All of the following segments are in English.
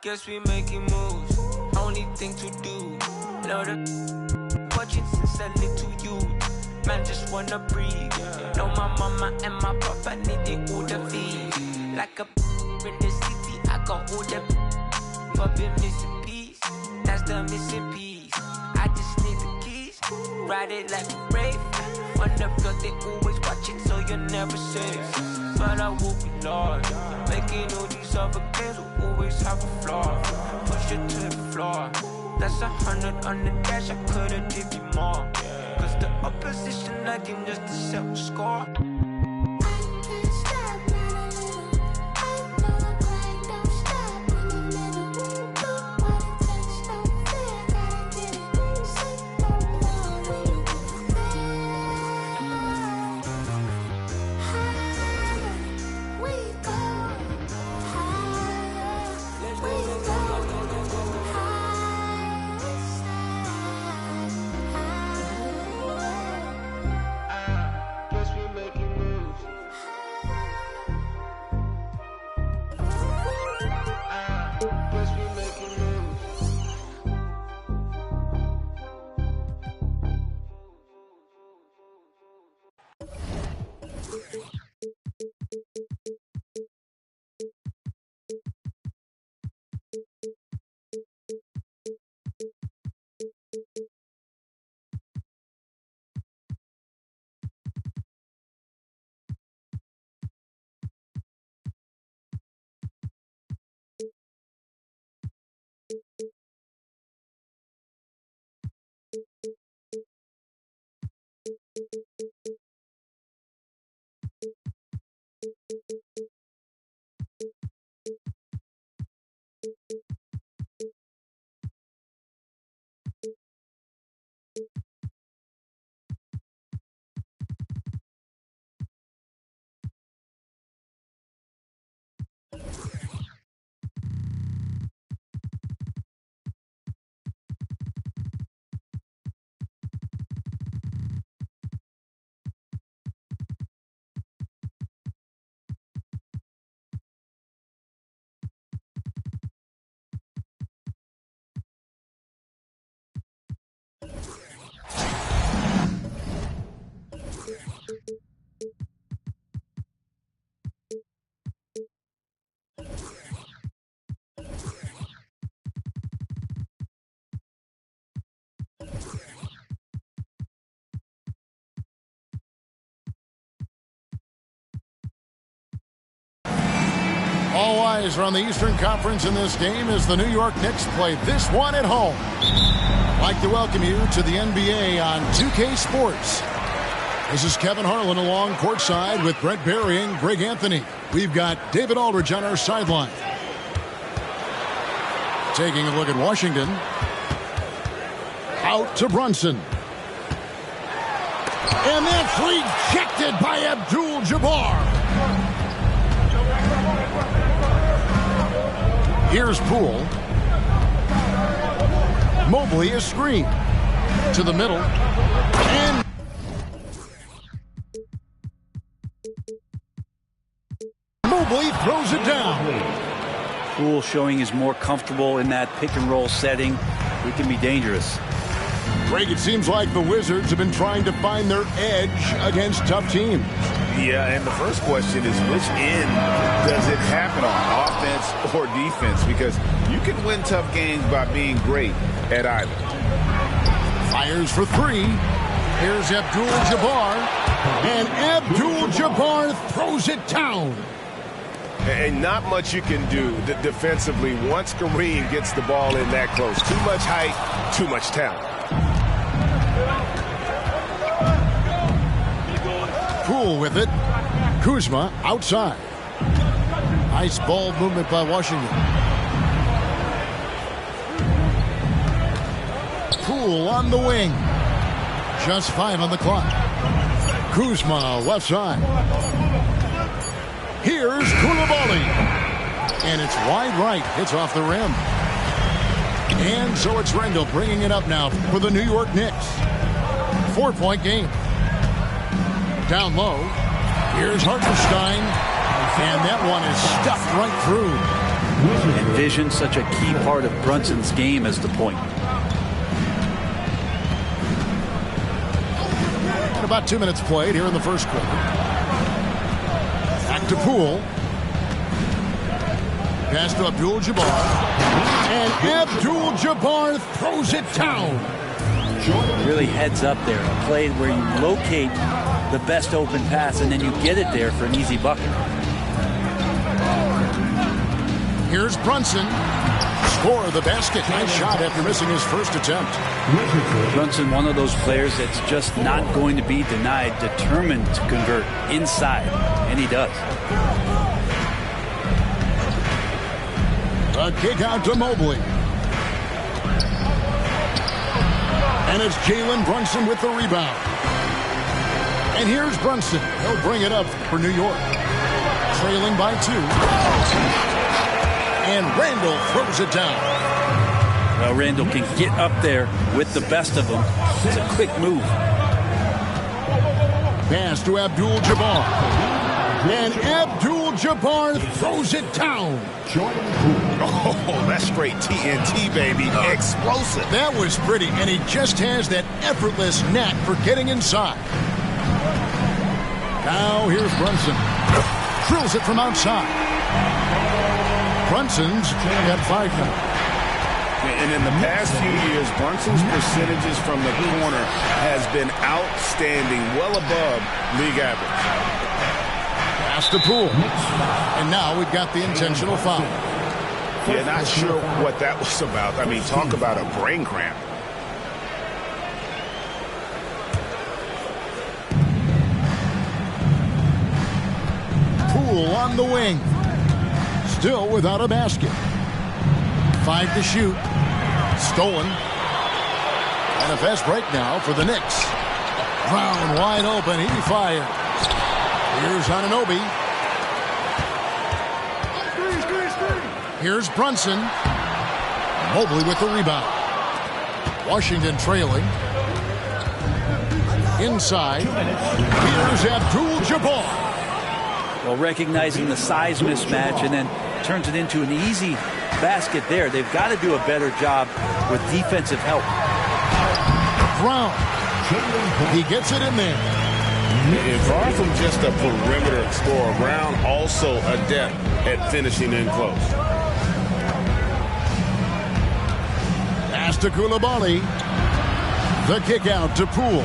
guess we making moves. Only thing to do. Know the watching since a little youth. Man just wanna breathe. Know my mama and my papa need it all the feed. Like a in the city, I got all the but been missing piece. That's the missing piece. I just need the keys. Ride it like a brave. On the block they always watching, so you're never safe. But I will be lost. Making all these other kids will always have a flaw. Push it to the floor. That's 100 on the dash, I could've give you more. Cause the opposition lagging just to set a score. All eyes are on the Eastern Conference in this game as the New York Knicks play this one at home. I'd like to welcome you to the NBA on 2K Sports. This is Kevin Harlan along courtside with Brent Barry and Greg Anthony. We've got David Aldridge on our sideline. Taking a look at Washington. Out to Brunson. And that's rejected by Abdul-Jabbar. Here's Poole. Mobley is screened. To the middle. And Mobley throws it down. Poole showing he's more comfortable in that pick and roll setting. He can be dangerous. Greg, it seems like the Wizards have been trying to find their edge against tough teams. Yeah, and the first question is which end does it happen on, offense or defense? Because you can win tough games by being great at either. Fires for three. Here's Abdul-Jabbar. And Abdul-Jabbar throws it down. And not much you can do defensively once Kareem gets the ball in that close. Too much height, too much talent. Poole with it. Kuzma outside. Nice ball movement by Washington. Poole on the wing. Just 5 on the clock. Kuzma left side. Here's Koulibaly. And it's wide right. It's off the rim. And so it's Randall bringing it up now for the New York Knicks. 4-point game. Down low. Here's Hartenstein. And that one is stuffed right through. And vision, such a key part of Brunson's game as the point. And about 2 minutes played here in the first quarter. Back to Poole. Pass to Abdul-Jabbar. And Abdul-Jabbar throws it down. Really heads up there. A play where you locate the best open pass and then you get it there for an easy bucket. Here's Brunson. Score the basket. Nice shot after missing his first attempt. Brunson, one of those players that's just not going to be denied, determined to convert inside, and he does. A kick out to Mobley. And it's Jalen Brunson with the rebound. And here's Brunson. He'll bring it up for New York. Trailing by 2. And Randall throws it down. Well, Randall can get up there with the best of them. It's a quick move. Pass to Abdul-Jabbar. And Abdul-Jabbar throws it down. Oh, that's straight TNT, baby. Explosive. That was pretty, and he just has that effortless knack for getting inside. Now here's Brunson. Drills it from outside. Brunson's got 5 now. And in the past few years, Brunson's percentages from the corner has been outstanding, well above league average. Pass to Poole. And now we've got the intentional foul. Yeah, not sure what that was about. I mean, talk about a brain cramp. Poole on the wing. Still without a basket. 5 to shoot. Stolen. And a fast break now for the Knicks. Brown wide open. He fires. Here's Anunoby. Here's Brunson. Mobley with the rebound. Washington trailing. Inside. Here's Abdul-Jabbar. Well, recognizing the size mismatch and then turns it into an easy basket there. They've got to do a better job with defensive help. Brown. He gets it in there. And far from just a perimeter scorer, Brown also adept at finishing in close. Pass to Koulibaly. The kick out to Poole.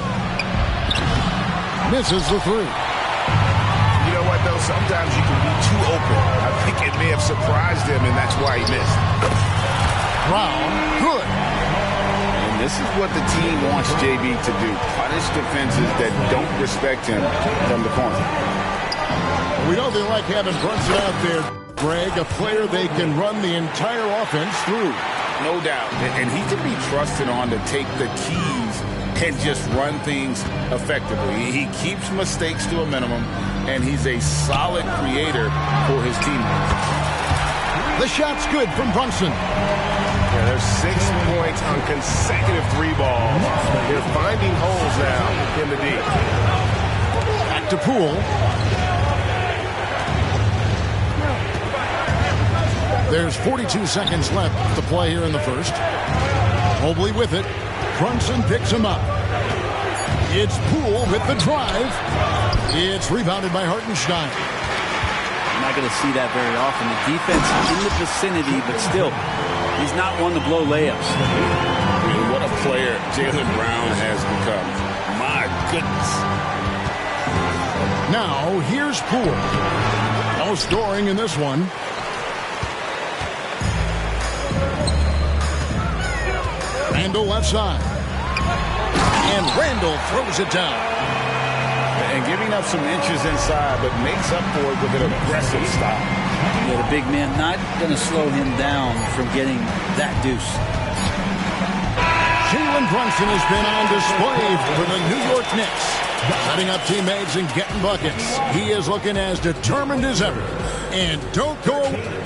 Misses the 3. You know what, though? Sometimes you can be too open. I think it may have surprised him, and that's why he missed. Brown, good. And this is what the team wants JB to do. Punish defenses that don't respect him from the corner. We know they like having Brunson out there, Greg, a player they can run the entire offense through. No doubt. And he can be trusted on to take the keys and just run things effectively. He keeps mistakes to a minimum, and he's a solid creator for his teammates. The shot's good from Brunson. Yeah, there's 6 points on consecutive 3 balls. They're finding holes now in the D. Back to Poole. There's 42 seconds left to play here in the first. Mobley with it. Brunson picks him up. It's Poole with the drive. It's rebounded by Hartenstein. I'm not going to see that very often. The defense is in the vicinity, but still, he's not one to blow layups. I mean, what a player Jalen Brown has become. My goodness. Now, here's Poole. No scoring in this one. Randall left side. And Randall throws it down. And giving up some inches inside, but makes up for it with an aggressive stop. Yeah, the big man not going to slow him down from getting that deuce. Jalen Brunson has been on display for the New York Knicks. Setting up teammates and getting buckets. He is looking as determined as ever. And don't go away.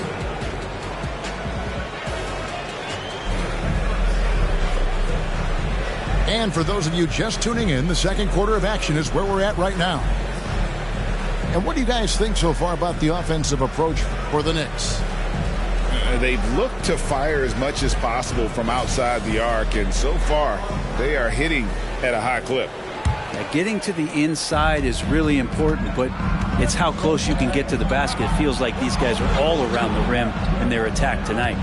And for those of you just tuning in, the second quarter of action is where we're at right now. And what do you guys think so far about the offensive approach for the Knicks? They look to fire as much as possible from outside the arc, and so far they are hitting at a high clip. Getting to the inside is really important, but it's how close you can get to the basket. It feels like these guys are all around the rim in their attack tonight.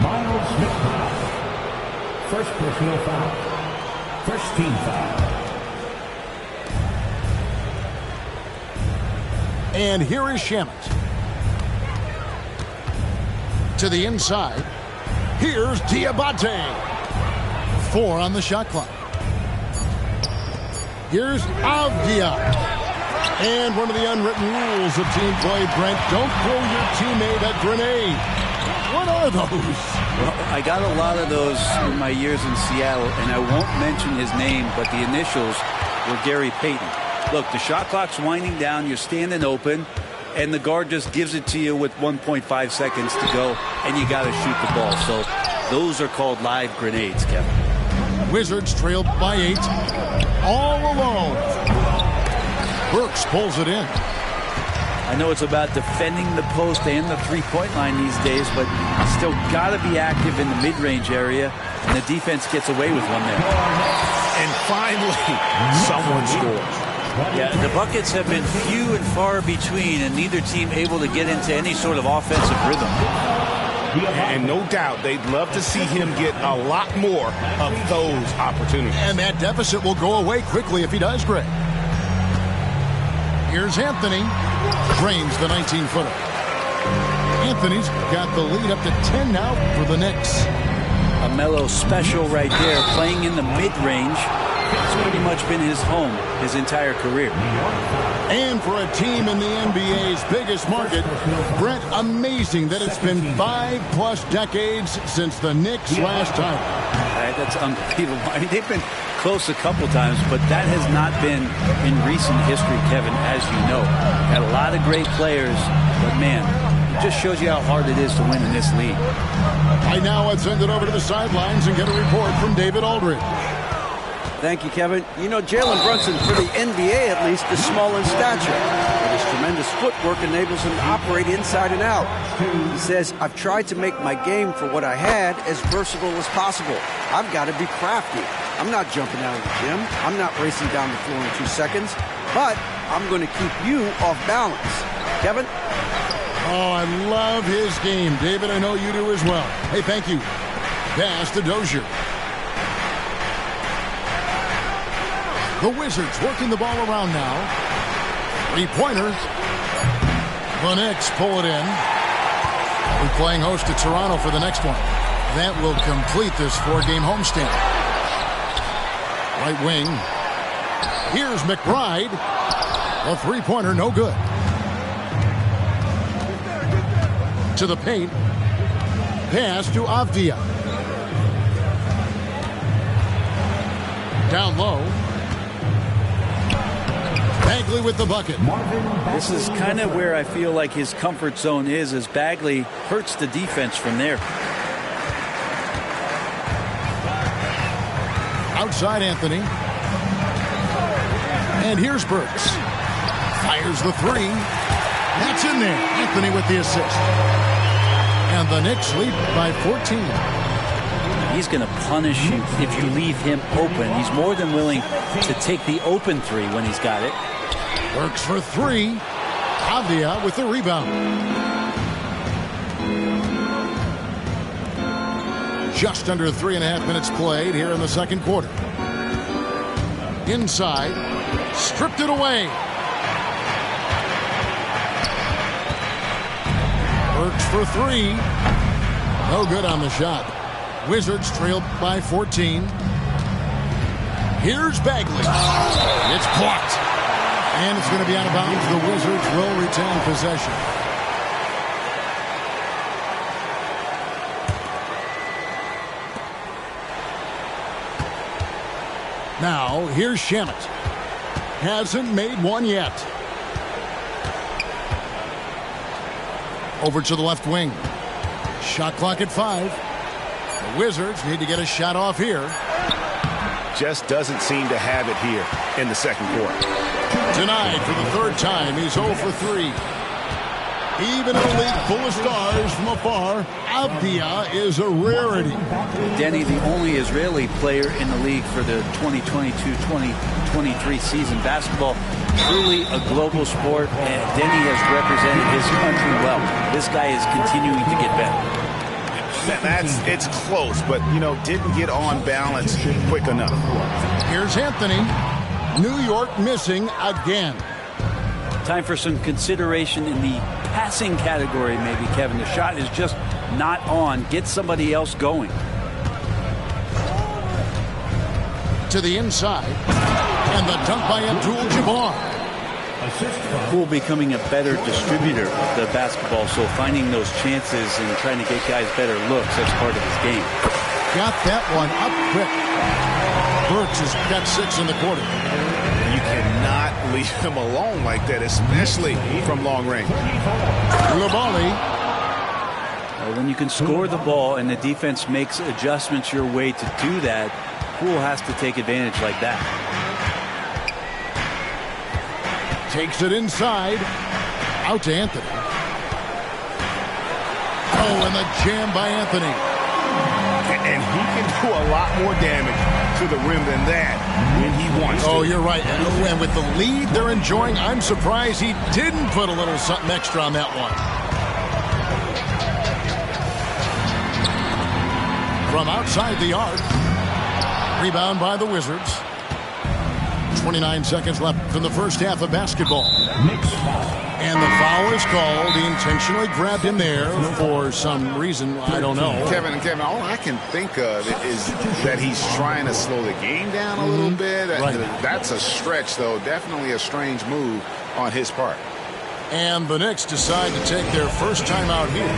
Miles Smith. First personal foul. First team foul. And here is Shamet. To the inside. Here's Diabate. 4 on the shot clock. Here's Avdia. And one of the unwritten rules of team play, Brent, don't throw your teammate a grenade. What are those? Well, I got a lot of those in my years in Seattle, and I won't mention his name, but the initials were Gary Payton. Look, the shot clock's winding down, you're standing open, and the guard just gives it to you with 1.5 seconds to go, and you got to shoot the ball. So those are called live grenades, Kevin. Wizards trailed by 8. All alone. Burks pulls it in. I know it's about defending the post and the three-point line these days, but still got to be active in the mid-range area, and the defense gets away with one there. And finally, someone scores. Yeah, the buckets have been few and far between, and neither team able to get into any sort of offensive rhythm. And no doubt they'd love to see him get a lot more of those opportunities. And that deficit will go away quickly if he does, Greg. Here's Anthony. Drains the 19-footer. Anthony's got the lead up to 10 now for the Knicks. A Melo special right there, playing in the mid-range. It's pretty much been his home his entire career. And for a team in the NBA's biggest market, Brent, amazing that it's been 5+ decades since the Knicks' last time. That's unbelievable. I mean, they've been close a couple times, but that has not been in recent history, Kevin, as you know. Had a lot of great players, but man, it just shows you how hard it is to win in this league. Right now, let's send it over to the sidelines and get a report from David Aldridge. Thank you, Kevin. You know, Jalen Brunson, for the NBA at least, is small in stature, but his tremendous footwork enables him to operate inside and out. He says, I've tried to make my game for what I had as versatile as possible. I've got to be crafty. I'm not jumping out of the gym. I'm not racing down the floor in 2 seconds, but I'm going to keep you off balance. Kevin? Oh, I love his game. David, I know you do as well. Hey, thank you. Pass to Dozier. The Wizards working the ball around now. 3-pointers. The Knicks pull it in. We're playing host to Toronto for the next one. That will complete this 4-game homestand. Right wing. Here's McBride. A 3-pointer, no good. To the paint. Pass to Avdia. Down low. Bagley with the bucket. This is kind of where I feel like his comfort zone is, as Bagley hurts the defense from there. Outside Anthony. And here's Burks. Fires the 3. That's in there. Anthony with the assist. And the Knicks lead by 14. He's going to punish you if you leave him open. He's more than willing to take the open 3 when he's got it. Works for 3. Avdia with the rebound. Just under 3.5 minutes played here in the second quarter. Inside. Stripped it away. Works for 3. No good on the shot. Wizards trailed by 14. Here's Bagley. It's blocked. And it's going to be out of bounds. The Wizards will retain possession. Now, here's Shamet. Hasn't made one yet. Over to the left wing. Shot clock at 5. The Wizards need to get a shot off here. Just doesn't seem to have it here in the second quarter. Denied for the 3rd time. He's 0 for 3. Even in a league full of stars from afar, Avdia is a rarity. Denny, the only Israeli player in the league for the 2022-2023 season. Basketball, truly a global sport, and Denny has represented his country well. This guy is continuing to get better. It's close, but, didn't get on balance quick enough. Here's Anthony. New York missing again. Time for some consideration in the passing category, maybe, Kevin. The shot is just not on. Get somebody else going. To the inside. And the dunk by Abdul-Jabbar. Poole becoming a better distributor of the basketball, so finding those chances and trying to get guys better looks, that's part of his game. Got that one up quick. Burks has got 6 in the quarter. You cannot leave him alone like that, especially from long range. Lubali. When you can score the ball and the defense makes adjustments your way to do that, Poole has to take advantage like that. Takes it inside. Out to Anthony. Oh, and the jam by Anthony. And he can do a lot more damage to the rim than that when he wants to. Oh, you're right. And with the lead they're enjoying, I'm surprised he didn't put a little something extra on that one. From outside the arc. Rebound by the Wizards. 29 seconds left in the first half of basketball. And the foul is called. He intentionally grabbed him there for some reason. I don't know. Kevin, all I can think of is that he's trying to slow the game down a little bit. Right. That's a stretch, though. Definitely a strange move on his part. And the Knicks decide to take their first time out here.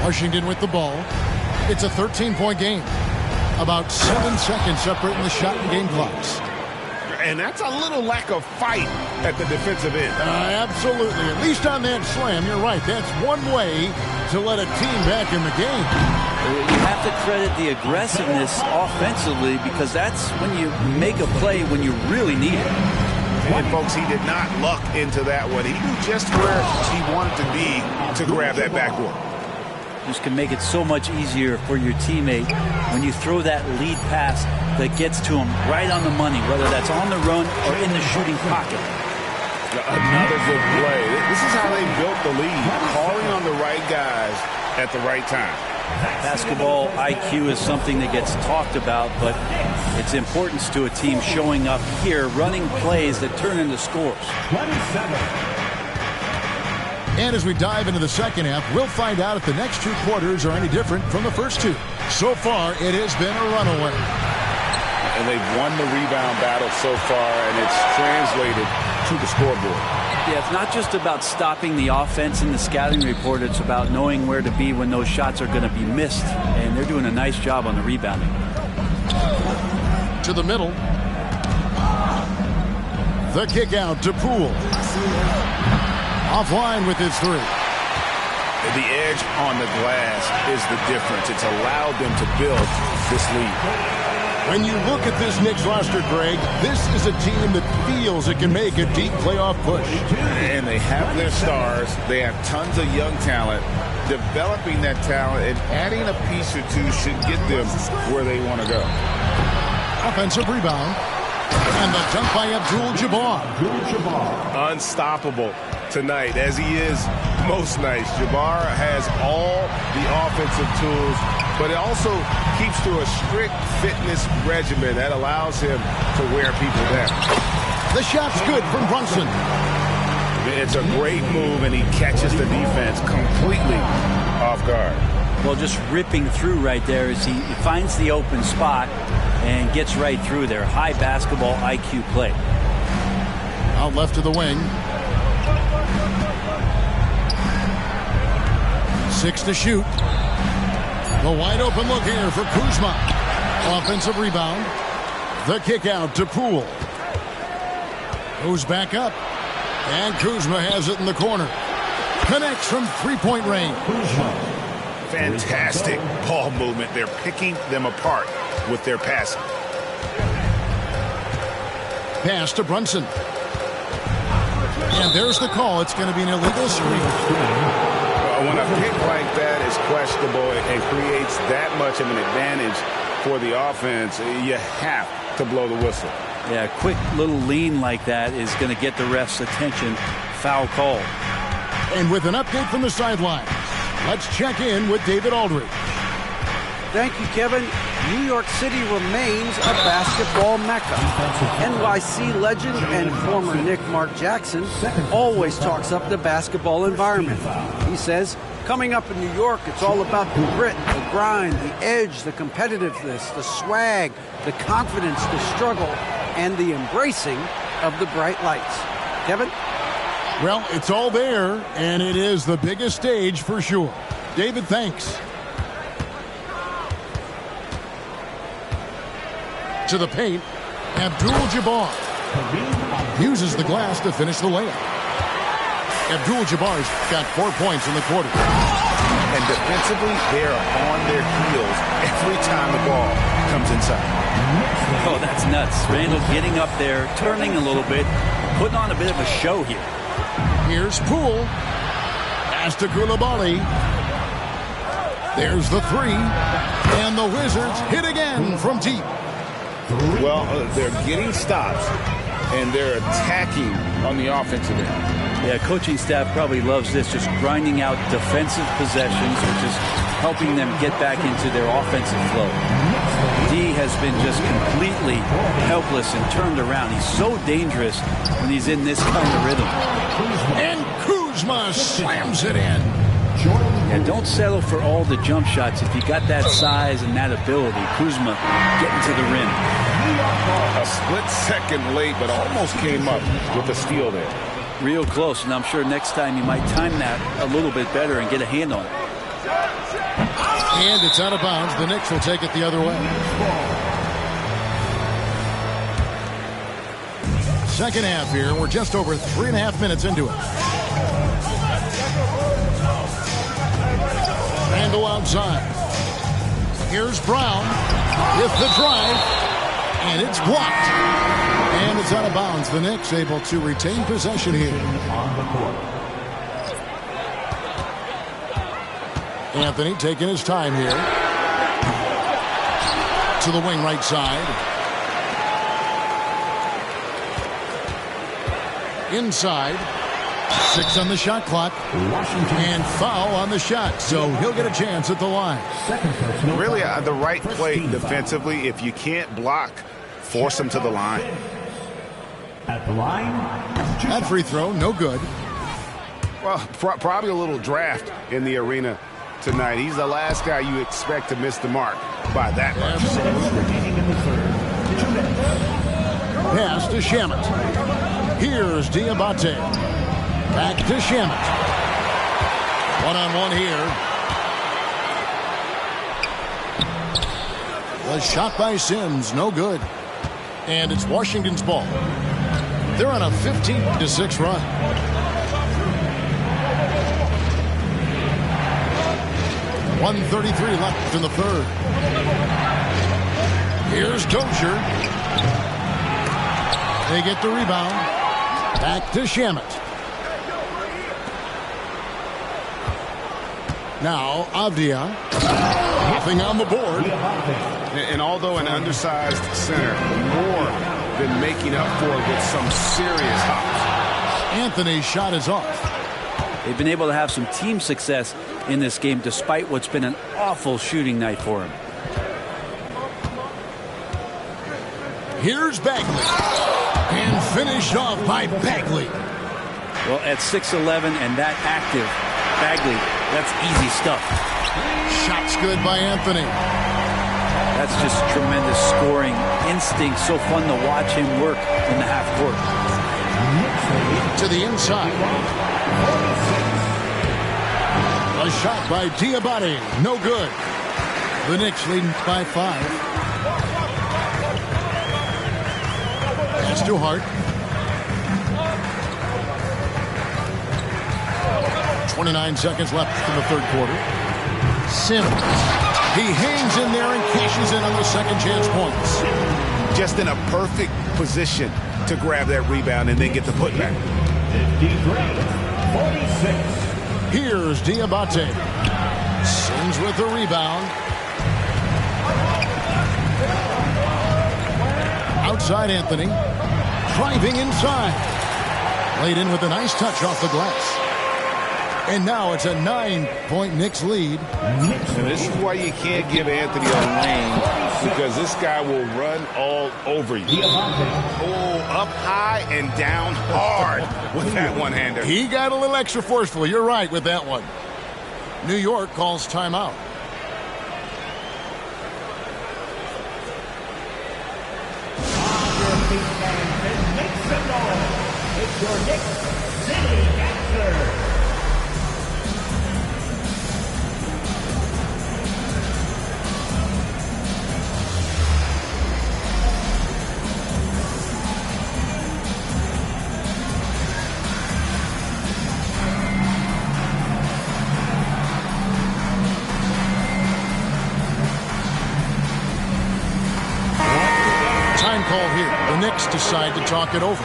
Washington with the ball. It's a 13-point game. About 7 seconds separating the shot and game clocks. And that's a little lack of fight at the defensive end. Absolutely. At least on that slam, you're right. That's one way to let a team back in the game. You have to credit the aggressiveness offensively, because that's when you make a play when you really need it. And, folks, he did not luck into that one. He knew just where he wanted to be to grab that backboard. Just can make it so much easier for your teammate when you throw that lead pass that gets to him right on the money, whether that's on the run or in the shooting pocket. Another good play. This is how they built the lead, calling on the right guys at the right time. Basketball IQ is something that gets talked about, but its importance to a team showing up here, running plays that turn into scores. And as we dive into the second half, we'll find out if the next 2 quarters are any different from the first 2. So far, it has been a runaway. And they've won the rebound battle so far, and it's translated to the scoreboard. Yeah, it's not just about stopping the offense in the scouting report. It's about knowing where to be when those shots are going to be missed. And they're doing a nice job on the rebounding. To the middle. The kick out to Poole. Offline with his 3. The edge on the glass is the difference. It's allowed them to build this lead. When you look at this Knicks roster, Greg, this is a team that feels it can make a deep playoff push. And they have their stars. They have tons of young talent. Developing that talent and adding a piece or two should get them where they want to go. Offensive rebound. And the dunk by Abdul-Jabbar. Unstoppable tonight, as he is most nights. Jabbar has all the offensive tools, but it also keeps to a strict fitness regimen that allows him to wear people down. The shot's good from Brunson. It's a great move, and he catches the defense completely off guard. Well, just ripping through right there as he finds the open spot and gets right through there. High basketball IQ play. Out left to the wing. 6 to shoot. The wide open look here for Kuzma. Offensive rebound. The kick out to Poole. Goes back up. And Kuzma has it in the corner. Connects from three-point range. Fantastic ball movement. They're picking them apart with their passing. Pass to Brunson. And there's the call. It's going to be an illegal screen. When a pick like that is questionable and creates that much of an advantage for the offense, you have to blow the whistle. Yeah, a quick little lean like that is going to get the ref's attention. Foul call. And with an update from the sidelines, let's check in with David Aldridge. Thank you, Kevin. New York City remains a basketball mecca. NYC legend and former Knick Mark Jackson always talks up the basketball environment. He says, coming up in New York, it's all about the grit, the grind, the edge, the competitiveness, the swag, the confidence, the struggle, and the embracing of the bright lights. Kevin? Well, it's all there, and it is the biggest stage for sure. David, thanks. To the paint, Abdul-Jabbar uses the glass to finish the layup. Abdul-Jabbar's got 4 points in the quarter. And defensively, they're on their heels every time the ball comes inside. Oh, that's nuts. Randall getting up there, turning a little bit, putting on a bit of a show here. Here's Poole. Pass to Coulibaly. There's the three. And the Wizards hit again from deep. Well, they're getting stops, and they're attacking on the offensive end. Yeah, coaching staff probably loves this, just grinding out defensive possessions, which is helping them get back into their offensive flow. D has been just completely helpless and turned around. He's so dangerous when he's in this kind of rhythm. And Kuzma slams it in. Yeah, don't settle for all the jump shots. If you got that size and that ability, Kuzma getting to the rim. A split second late, but almost came up with a steal there. Real close, and I'm sure next time you might time that a little bit better and get a hand on it. And it's out of bounds. The Knicks will take it the other way. Second half here. We're just over 3.5 minutes into it. Randall outside. Here's Brown with the drive, and it's blocked. And it's out of bounds. The Knicks able to retain possession here. Anthony taking his time here. To the wing right side. Inside. 6 on the shot clock. And foul on the shot. So he'll get a chance at the line. Really, the right play defensively. If you can't block, force him to the line. At the line, that free throw, no good. Well, probably a little draft in the arena tonight. He's the last guy you expect to miss the mark by that much. Pass to Shamet. Here's Diabate. Back to Shamet. One-on-one here. The shot by Sims, no good. And it's Washington's ball. They're on a 15-6 run. .133 left in the third. Here's Dozier. They get the rebound. Back to Shamet. Now Avdia. Nothing on the board. And although an undersized center, more than making up for it with some serious hops. Anthony's shot is off. They've been able to have some team success in this game despite what's been an awful shooting night for him. Here's Bagley. And finished off by Bagley. Well, at 6'11" and that active, Bagley, that's easy stuff. Shot's good by Anthony. That's just tremendous scoring instinct. So fun to watch him work in the half court. To the inside. A shot by Diabate. No good. The Knicks leading by 5. That's too hard. 29 seconds left in the third quarter. Simmons. He hangs in there and cashes in on those second chance points. Just in a perfect position to grab that rebound and then get the putback. 46. Here's Diabate. Sims with the rebound. Outside Anthony. Driving inside. Laid in with a nice touch off the glass. And now it's a 9-point Knicks lead. And this is why you can't give Anthony a lane, because this guy will run all over you. Oh, up high and down hard with that one-hander. He got a little extra forceful. You're right with that one. New York calls timeout. It's your Knicks City answer. Time call here. The Knicks decide to talk it over.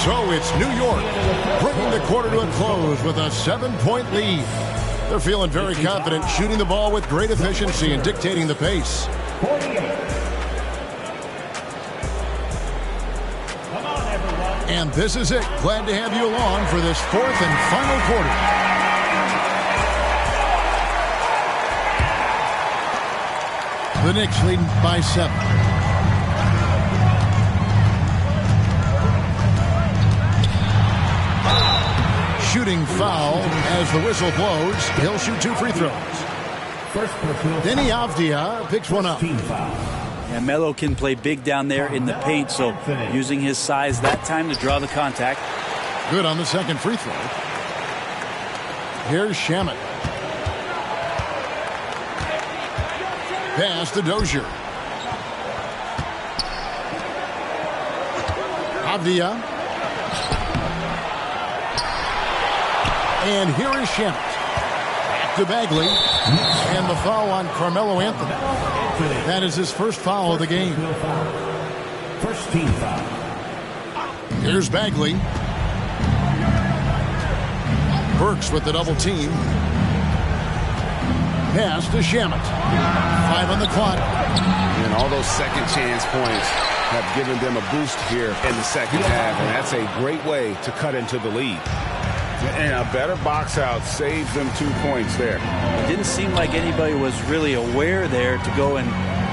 So it's New York bringing the quarter to a close with a 7-point lead. They're feeling very confident, shooting the ball with great efficiency and dictating the pace. 48. Come on, everyone. And this is it. Glad to have you along for this fourth and final quarter. The Knicks leading by 7. Shooting foul as the whistle blows. He'll shoot 2 free throws. Denny Avdia picks one up. Yeah, Melo can play big down there in the paint, so using his size that time to draw the contact. Good on the second free throw. Here's Shamet. Pass to Dozier. Avdia. And here is Shamet. Back to Bagley. And the foul on Carmelo Anthony. That is his first foul of the game. First team foul. Here's Bagley. Burks with the double team. Pass to Shamet. 5 on the clock. And all those second chance points have given them a boost here in the second half. And that's a great way to cut into the lead. And a better box out saves them 2 points there. It didn't seem like anybody was really aware there to go and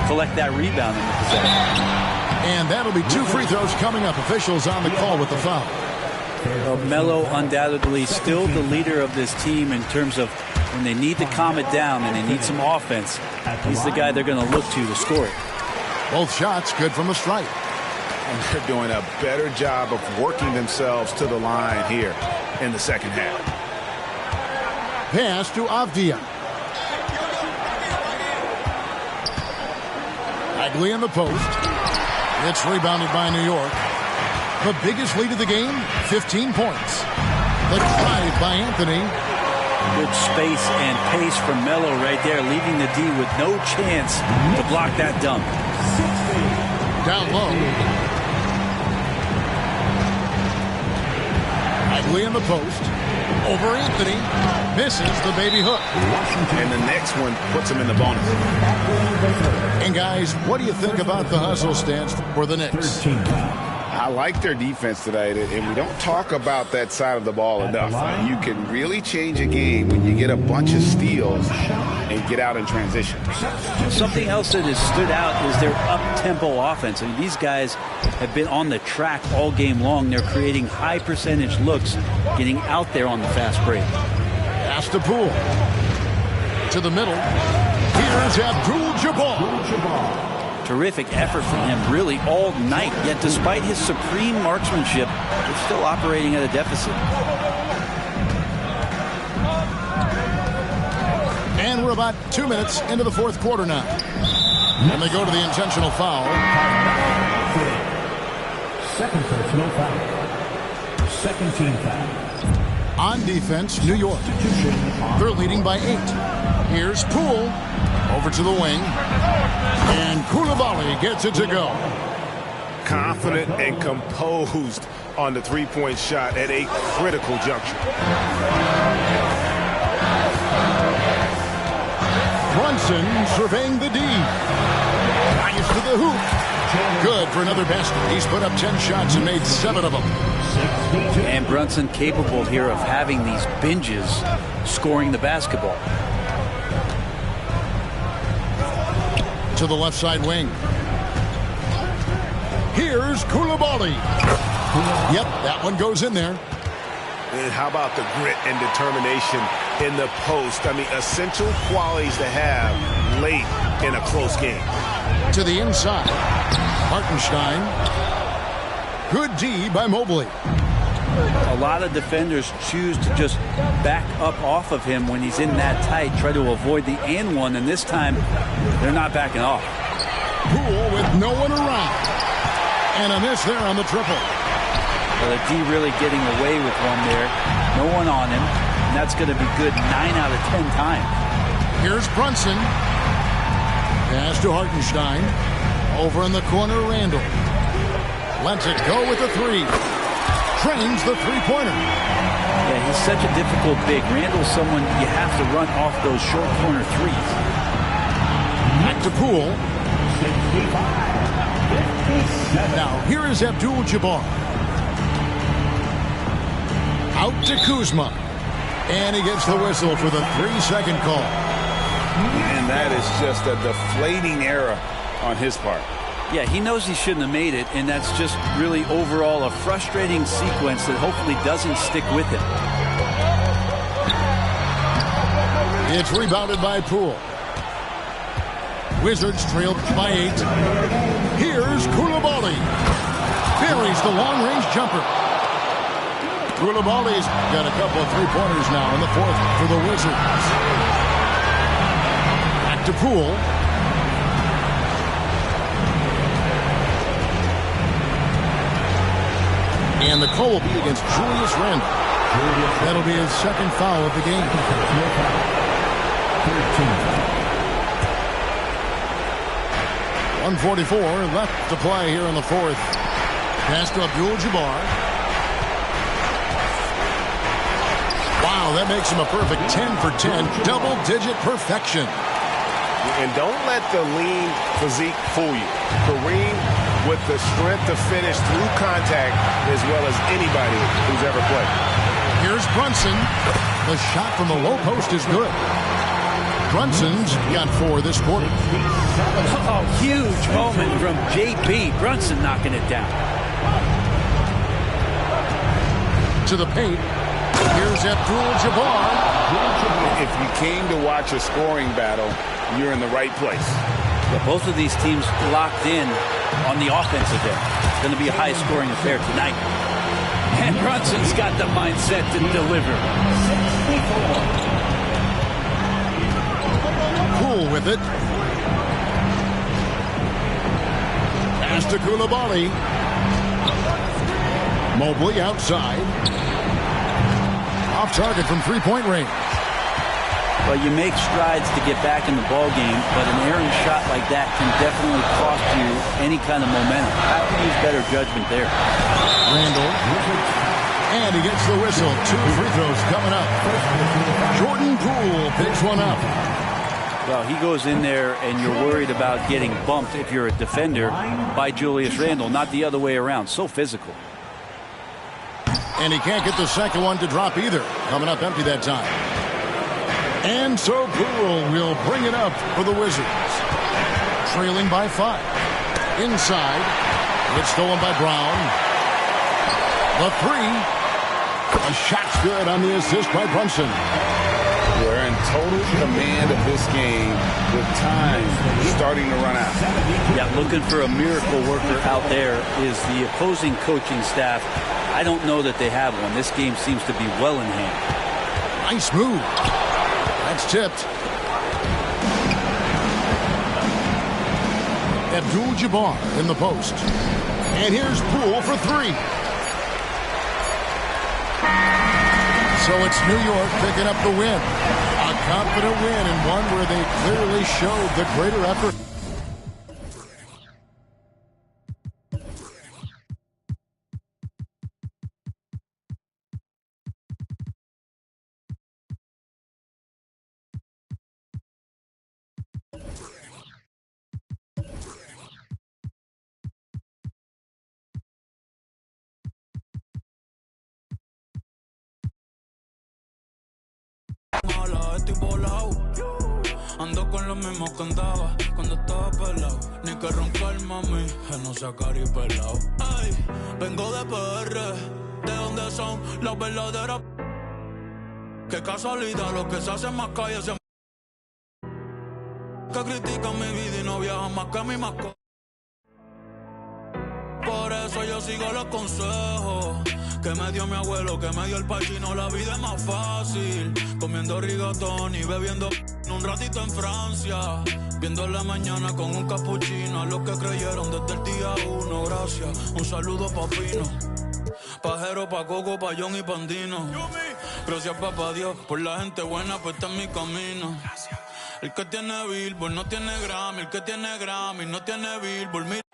collect that rebound in the possession. And that'll be 2 free throws coming up. Officials on the call with the foul. Well, Melo undoubtedly still the leader of this team in terms of when they need to calm it down and they need some offense. He's the guy they're going to look to score it. Both shots good from the stripe. And they're doing a better job of working themselves to the line here in the second half. Pass to Avdia. Bagley in the post. It's rebounded by New York. The biggest lead of the game, 15 points. The drive by Anthony. Good space and pace from Melo right there, leaving the D with no chance to block that dunk. Down low. Bagley in the post. Over Anthony. Misses the baby hook. And the next one puts him in the bonus. And guys, what do you think about the hustle stance for the Knicks? I like their defense tonight, and we don't talk about that side of the ball enough. You can really change a game when you get a bunch of steals and get out in transition. Something else that has stood out is their up-tempo offense. I mean, these guys have been on the track all game long. They're creating high-percentage looks, getting out there on the fast break. Pass to Poole. To the middle. Here's Abdul-Jabbar. Terrific effort from him really all night, yet despite his supreme marksmanship, they're still operating at a deficit. And we're about 2 minutes into the fourth quarter now. And they go to the intentional foul. Second personal foul. Second team foul. On defense, New York. They're leading by 8. Here's Poole. Over to the wing. And Koulibaly gets it to go. Confident and composed on the three-point shot at a critical juncture. Brunson surveying the D. Flies to the hoop. Good for another basket. He's put up 10 shots and made 7 of them. And Brunson capable here of having these binges scoring the basketball. To the left side wing. Here's Koulibaly. Yep, that one goes in there. And how about the grit and determination in the post? I mean, essential qualities to have late in a close game. To the inside. Hartenstein. Good D by Mobley. A lot of defenders choose to just back up off of him when he's in that tight, try to avoid the and one, and this time they're not backing off. Poole with no one around. And a miss there on the triple. Well, the D really getting away with one there. No one on him, and that's going to be good 9 out of 10 times. Here's Brunson. Pass to Hartenstein. Over in the corner, Randall. Lets it go with the 3. Trains the three-pointer. Yeah, he's such a difficult big. Randall's someone you have to run off those short corner threes. Back to Poole. Now, here is Abdul-Jabbar. Out to Kuzma. And he gets the whistle for the 3-second call. And that is just a deflating error on his part. Yeah, he knows he shouldn't have made it, and that's just really overall a frustrating sequence that hopefully doesn't stick with him. It's rebounded by Poole. Wizards trail by 8. Here's Koulibaly. Buries the long-range jumper. Koulibaly's got a couple of three-pointers now in the fourth for the Wizards. Back to Poole. And the call will be against Julius Randle. That'll be his second foul of the game. 1:44 left to play here in the fourth. Pass to Abdul-Jabbar. Wow, that makes him a perfect 10 for 10. Double-digit perfection. And don't let the lean physique fool you. Kareem with the strength to finish through contact as well as anybody who's ever played. Here's Brunson. The shot from the low post is good. Brunson's got 4 this quarter. Oh, huge moment from JP. Brunson knocking it down. To the paint. Here's Abdul-Jabbar. If you came to watch a scoring battle, you're in the right place. Yeah, both of these teams locked in on the offensive end. It's going to be a high-scoring affair tonight. And Brunson's got the mindset to deliver. Poole with it. Pass to Koulibaly. Mobley outside. Off target from three-point range. Well, you make strides to get back in the ball game, but an errant shot like that can definitely cost you any kind of momentum. Have to use better judgment there. Randall. And he gets the whistle. 2 free throws coming up. Jordan Poole picks one up. Well, he goes in there, and you're worried about getting bumped if you're a defender by Julius Randle, not the other way around. So physical. And he can't get the second one to drop either. Coming up empty that time. And so Poole will bring it up for the Wizards. Trailing by 5. Inside. It's stolen by Brown. The 3. A shot's good on the assist by Brunson. They're in total command of this game with time starting to run out. Yeah, looking for a miracle worker out there is the opposing coaching staff. I don't know that they have one. This game seems to be well in hand. Nice move. That's tipped. Abdul-Jabbar in the post. And here's Poole for 3. So it's New York picking up the win. A confident win and one where they clearly showed the greater effort. Estoy volado. Ando con los mismos que andaba cuando estaba pelado. Ni que roncar, mami, que no sea caripelado. Ay, vengo de PR, de donde son las verdaderas. Qué casualidad, los que se hacen más calles se... Que critican mi vida y no viajan más que mi mascota. Por eso yo sigo los consejos que me dio mi abuelo, que me dio el pachino. La vida es más fácil comiendo rigatón y bebiendo un ratito en Francia, viendo la mañana con un capuchino. A los que creyeron desde el día 1, gracias. Un saludo pa' Pino, Pajero, pa' Coco, pa' John y Pandino. Gracias papá Dios por la gente buena, pues está en mi camino. El que tiene Billboard no tiene Grammy, el que tiene Grammy no tiene Billboard. Mira.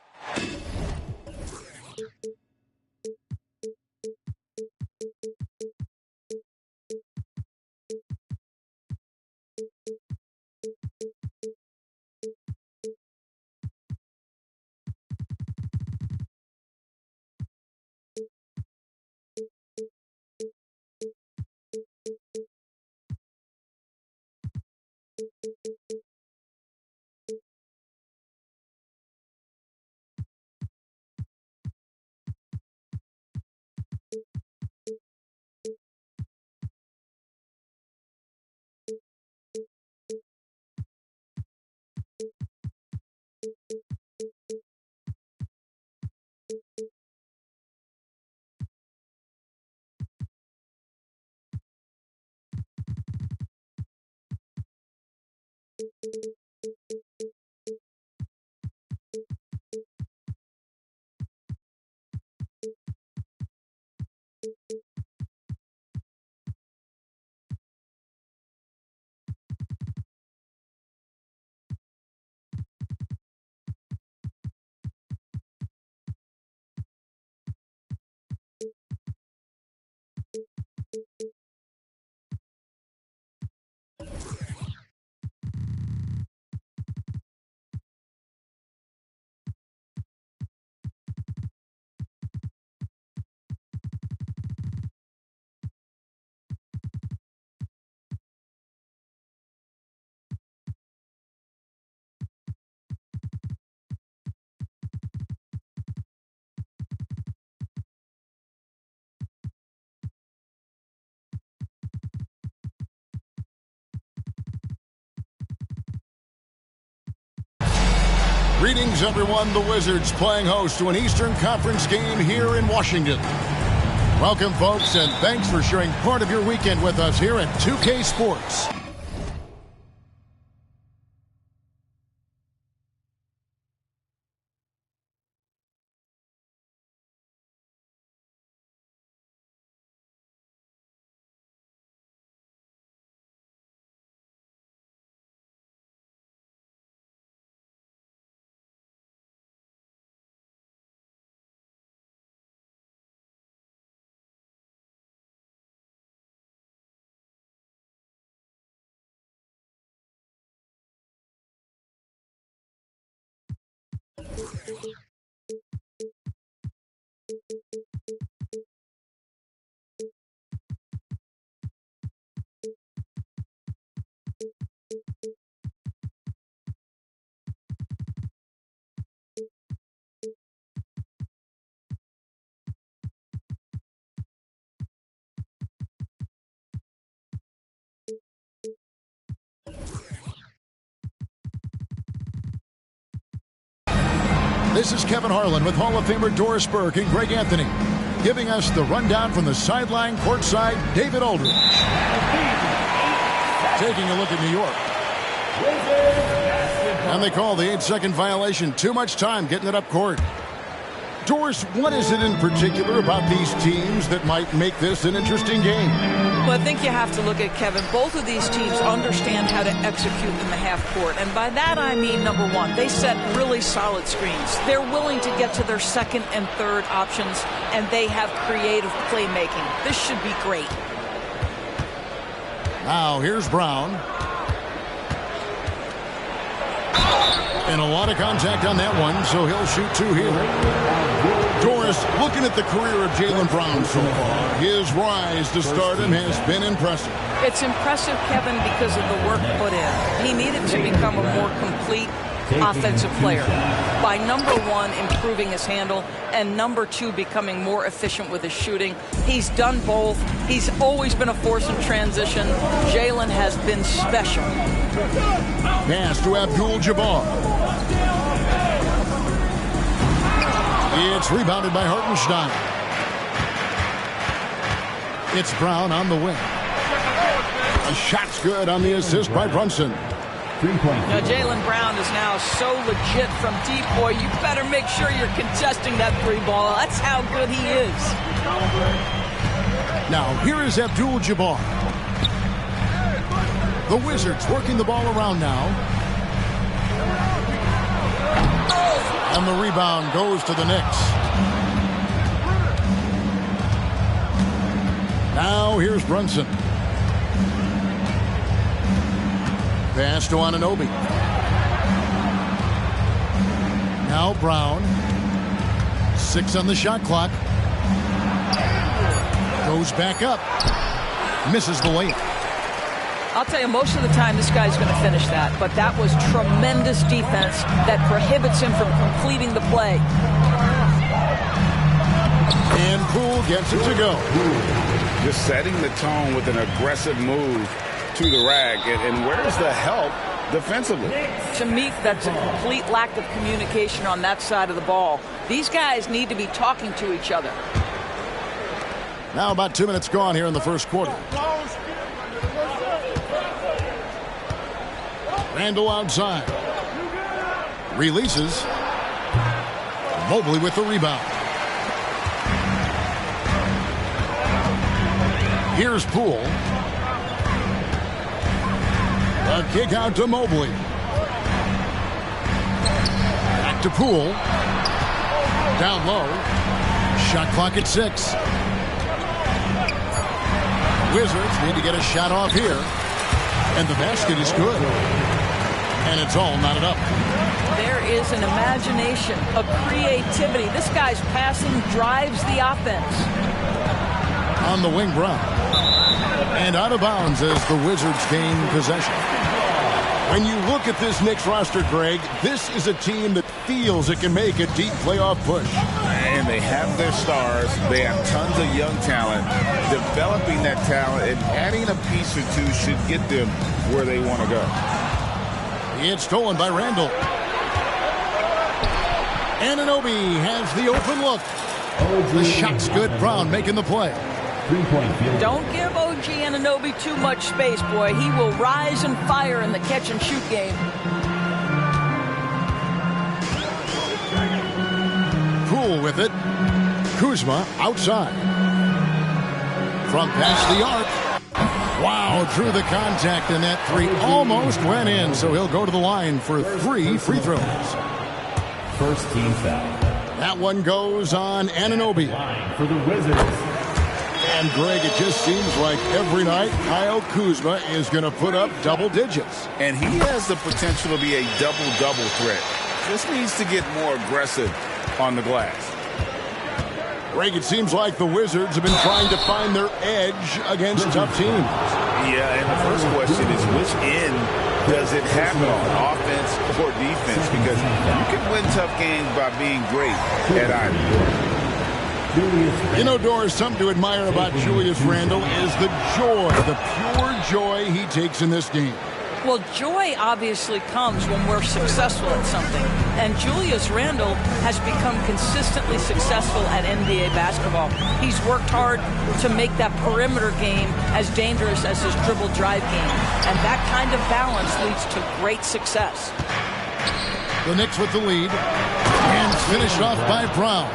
Greetings, everyone. The Wizards playing host to an Eastern Conference game here in Washington. Welcome, folks, and thanks for sharing part of your weekend with us here at 2K Sports. This is Kevin Harlan with Hall of Famer Doris Burke and Greg Anthony, giving us the rundown from the sideline courtside. David Aldridge taking a look at New York. And they call the 8-second violation. Too much time getting it up court. Doris, what is it in particular about these teams that might make this an interesting game? Well, I think you have to look at, Kevin, both of these teams understand how to execute in the half court. And by that, I mean, number one, they set really solid screens. They're willing to get to their second and third options, and they have creative playmaking. This should be great. Now, here's Brown. And a lot of contact on that one, so he'll shoot two here. Doris, looking at the career of Jaylen Brown so far, his rise to stardom has been impressive. It's impressive, Kevin, because of the work put in. He needed to become a more complete offensive player by, number one, improving his handle, and number two, becoming more efficient with his shooting. He's done both. He's always been a force in transition. Jaylen has been special. Pass to Abdul-Jabbar. It's rebounded by Hartenstein. It's Brown on the wing. A shot's good on the assist by Brunson. Now, Jaylen Brown is now so legit from deep, boy. You better make sure you're contesting that three ball. That's how good he is. Now, here is Abdul-Jabbar. The Wizards working the ball around now. And the rebound goes to the Knicks. Now here's Brunson. Pass to Anunoby. Now Brown. 6 on the shot clock. Goes back up. Misses the layup. I'll tell you, most of the time this guy's going to finish that, but that was tremendous defense that prohibits him from completing the play. And Poole gets it to go. Just setting the tone with an aggressive move to the rack. And where's the help defensively? To me, that's a complete lack of communication on that side of the ball. These guys need to be talking to each other. Now about 2 minutes gone here in the first quarter. Randall outside. Releases. Mobley with the rebound. Here's Poole. A kick out to Mobley. Back to Poole. Down low. Shot clock at 6. Wizards need to get a shot off here. And the basket is good. And it's all knotted up. There is an imagination, a creativity. This guy's passing drives the offense. On the wing, Brown. And out of bounds as the Wizards gain possession. When you look at this Knicks roster, Greg, this is a team that feels it can make a deep playoff push. And they have their stars. They have tons of young talent. Developing that talent and adding a piece or two should get them where they want to go. It's stolen by Randall. Anunoby has the open look. The shot's good. Brown making the play. Don't give OG Anunoby too much space, boy. He will rise and fire in the catch-and-shoot game. Poole with it. Kuzma outside. From past the arc. Wow, drew the contact, and that three almost went in, so he'll go to the line for 3 free throws. First team foul. That one goes on Anunoby. For the Wizards. And Greg, it just seems like every night Kyle Kuzma is going to put up double digits. And he has the potential to be a double-double threat. just needs to get more aggressive on the glass. Greg, it seems like the Wizards have been trying to find their edge against tough teams. Yeah, and the first question is which end does it happen on, offense or defense? Because you can win tough games by being great at either. You know, Doris, something to admire about Julius Randle is the joy, the pure joy he takes in this game. Well, joy obviously comes when we're successful at something. And Julius Randle has become consistently successful at NBA basketball. He's worked hard to make that perimeter game as dangerous as his dribble drive game. And that kind of balance leads to great success. The Knicks with the lead. And finished off by Brown.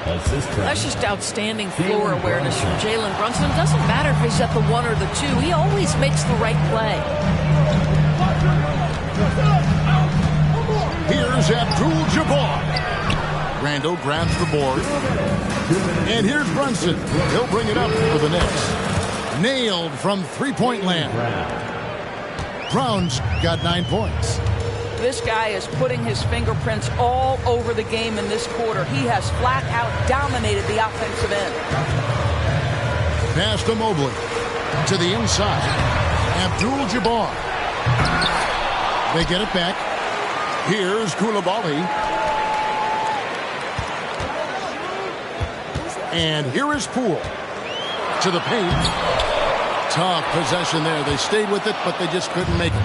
That's just outstanding floor awareness from Jalen Brunson. It doesn't matter if he's at the 1 or the 2. He always makes the right play. Here's Abdul-Jabbar. Randle grabs the board. And here's Brunson. He'll bring it up for the Knicks. Nailed from three-point land. Brown's got 9 points. This guy is putting his fingerprints all over the game in this quarter. He has flat out dominated the offensive end. Pass to Mobley. To the inside. Abdul-Jabbar. They get it back. Here's Koulibaly. And here is Poole. To the paint. Tough possession there. They stayed with it, but they just couldn't make it.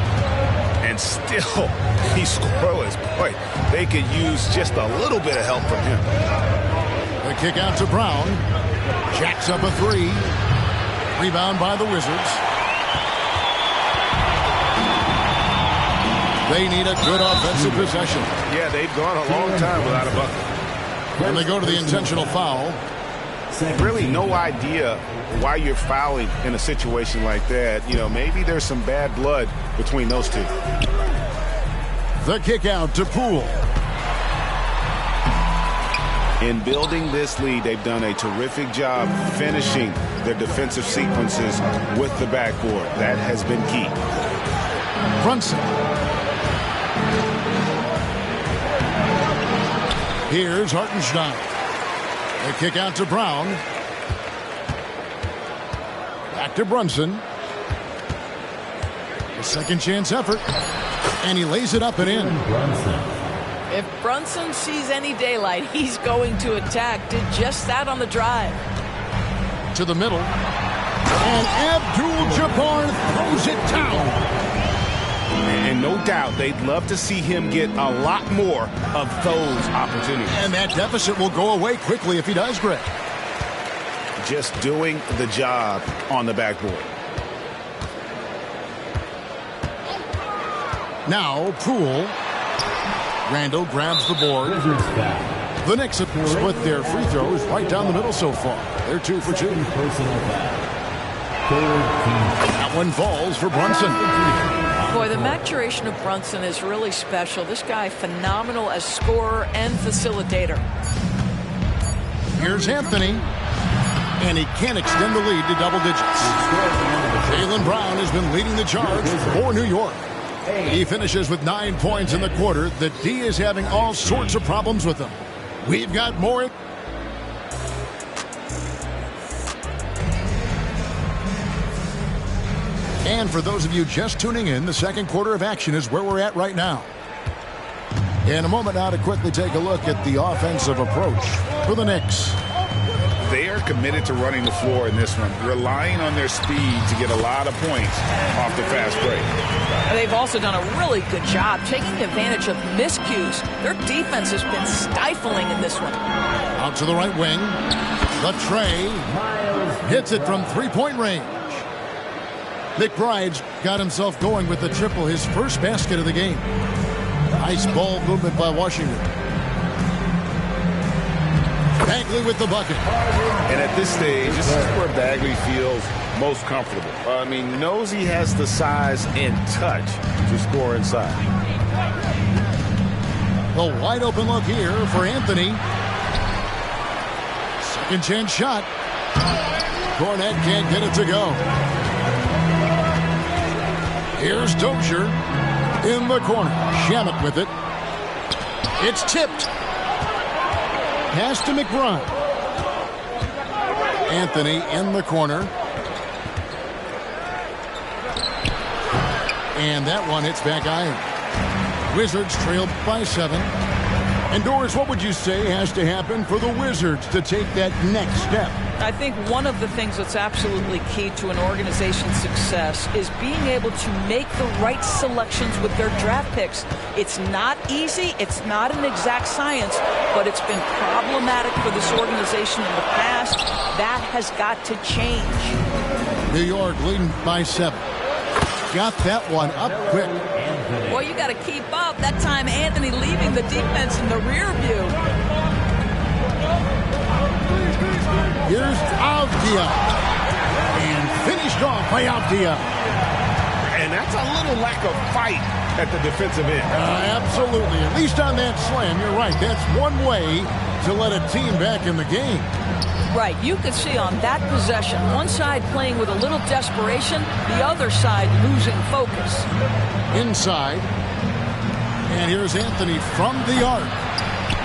And still, he's scoreless. Boy, they could use just a little bit of help from him. The kick out to Brown. Jacks up a 3. Rebound by the Wizards. They need a good offensive possession. Yeah, they've gone a long time without a bucket. And they go to the intentional foul. Really no idea why you're fouling in a situation like that. You know, maybe there's some bad blood between those two. The kick out to Poole. In building this lead, they've done a terrific job finishing their defensive sequences with the backboard. That has been key. Brunson. Here's Hartenstein. The kick out to Brown. Back to Brunson. A second chance effort. And he lays it up and in. If Brunson sees any daylight, he's going to attack. Did just that on the drive. To the middle. And Abdul-Jabbar throws it down. And no doubt they'd love to see him get a lot more of those opportunities. And that deficit will go away quickly if he does, Greg. Just doing the job on the backboard. Now Poole. Randle grabs the board. The Knicks have split their free throws right down the middle so far. They're 2 for 2. That one falls for Brunson. Boy, the maturation of Brunson is really special. This guy, phenomenal as scorer and facilitator. Here's Anthony. And he can't extend the lead to double digits. Jaylen Brown has been leading the charge for New York. He finishes with 9 points in the quarter. The D is having all sorts of problems with him. We've got more. And for those of you just tuning in, the second quarter of action is where we're at right now. In a moment now to quickly take a look at the offensive approach for the Knicks. They are committed to running the floor in this one, relying on their speed to get a lot of points off the fast break. They've also done a really good job taking advantage of miscues. Their defense has been stifling in this one. Out to the right wing. The tray. Hits it from three-point range. McBride's got himself going with the triple, his first basket of the game. Nice ball movement by Washington. Bagley with the bucket. And at this stage, this is where Bagley feels most comfortable. I mean, knows he has the size and touch to score inside. The wide open look here for Anthony. Second chance shot. Cornette can't get it to go. Here's Dozier in the corner. Shamet with it. It's tipped. Pass to McBride. Anthony in the corner. And that one hits back iron. Wizards trail by 7. And Doris, what would you say has to happen for the Wizards to take that next step? I think one of the things that's absolutely key to an organization's success is being able to make the right selections with their draft picks. It's not easy. It's not an exact science, but it's been problematic for this organization in the past. That has got to change. New York leading by 7. Got that one up quick. Well, you got to keep up. That time, Anthony leaving the defense in the rear view. Here's Avdia. And finished off by Avdia. And that's a little lack of fight at the defensive end. Absolutely. At least on that slam, you're right. That's one way to let a team back in the game. Right. You could see on that possession, one side playing with a little desperation, the other side losing focus. Inside. And here's Anthony from the arc.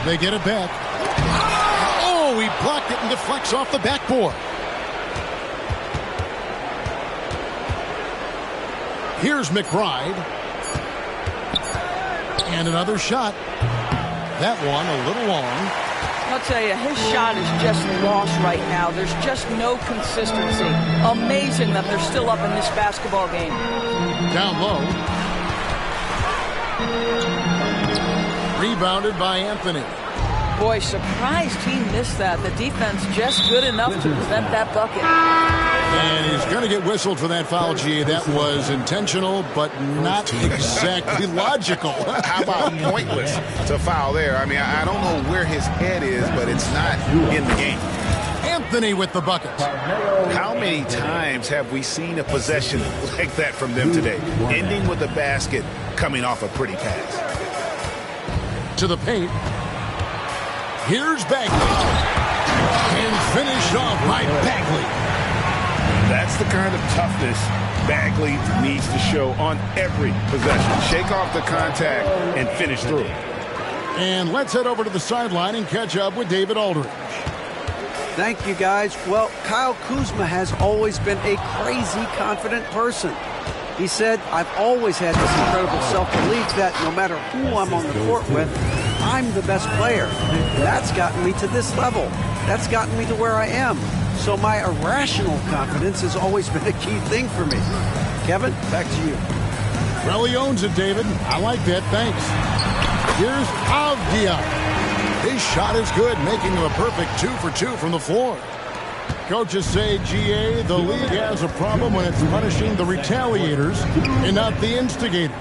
They get it back. Oh, he blocked it and deflects off the backboard. Here's McBride. And another shot. That one a little long. I'll tell you, his shot is just lost right now. There's just no consistency. Amazing that they're still up in this basketball game. Down low. Rebounded by Anthony. Boy, surprised he missed that. The defense just good enough to prevent that bucket. And he's going to get whistled for that foul, G. That was intentional, but not exactly logical. How about pointless to foul there? I mean, I don't know where his head is, but it's not in the game. Anthony with the bucket. How many times have we seen a possession like that from them today? Ending with a basket, coming off a pretty pass. To the paint. Here's Bagley. And finished off by Bagley. That's the kind of toughness Bagley needs to show on every possession. Shake off the contact and finish through. And let's head over to the sideline and catch up with David Aldridge. Thank you, guys. Well, Kyle Kuzma has always been a crazy confident person. He said, I've always had this incredible self-belief that no matter who I'm on the court with, I'm the best player. That's gotten me to this level. That's gotten me to where I am. So my irrational confidence has always been a key thing for me. Kevin, back to you. Well, he owns it, David. I like that. Thanks. Here's Avdia. His shot is good, making him a perfect 2 for 2 from the floor. Coaches say, GA, the league has a problem when it's punishing the retaliators and not the instigators.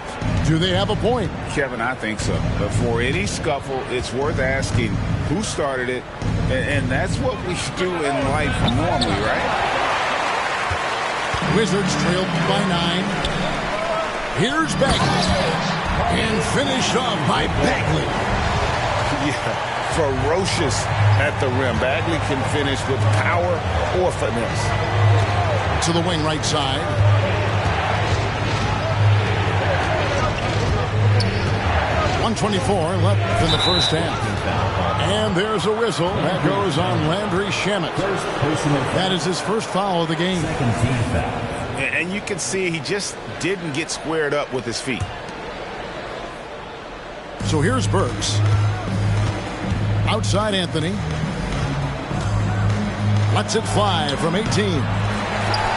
Do they have a point? Kevin, I think so. But for any scuffle, it's worth asking who started it, and that's what we should do in life normally, right? Wizards trailed by 9. Here's Bagley. And finished off by Bagley. Yeah. Ferocious at the rim. Bagley can finish with power or finesse. To the wing right side. .124 left in the first half. And there's a whistle. That goes on Landry Shamet. That is his first foul of the game. And you can see he just didn't get squared up with his feet. So here's Burks. Outside Anthony. Lets it fly from 18.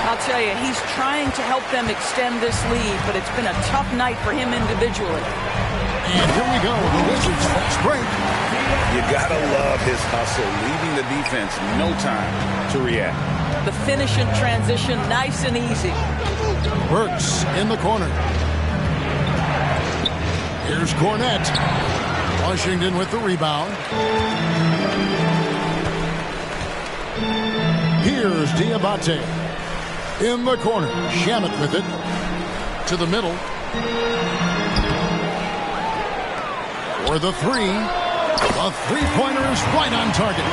I'll tell you, he's trying to help them extend this lead, but it's been a tough night for him individually. And here we go, the Wizards fast break. You gotta love his hustle, leaving the defense no time to react. The finish and transition, nice and easy. Burks in the corner. Here's Cornette. Washington with the rebound. Here's Diabate in the corner. Shamet with it to the middle. For the three. The three-pointer is right on target.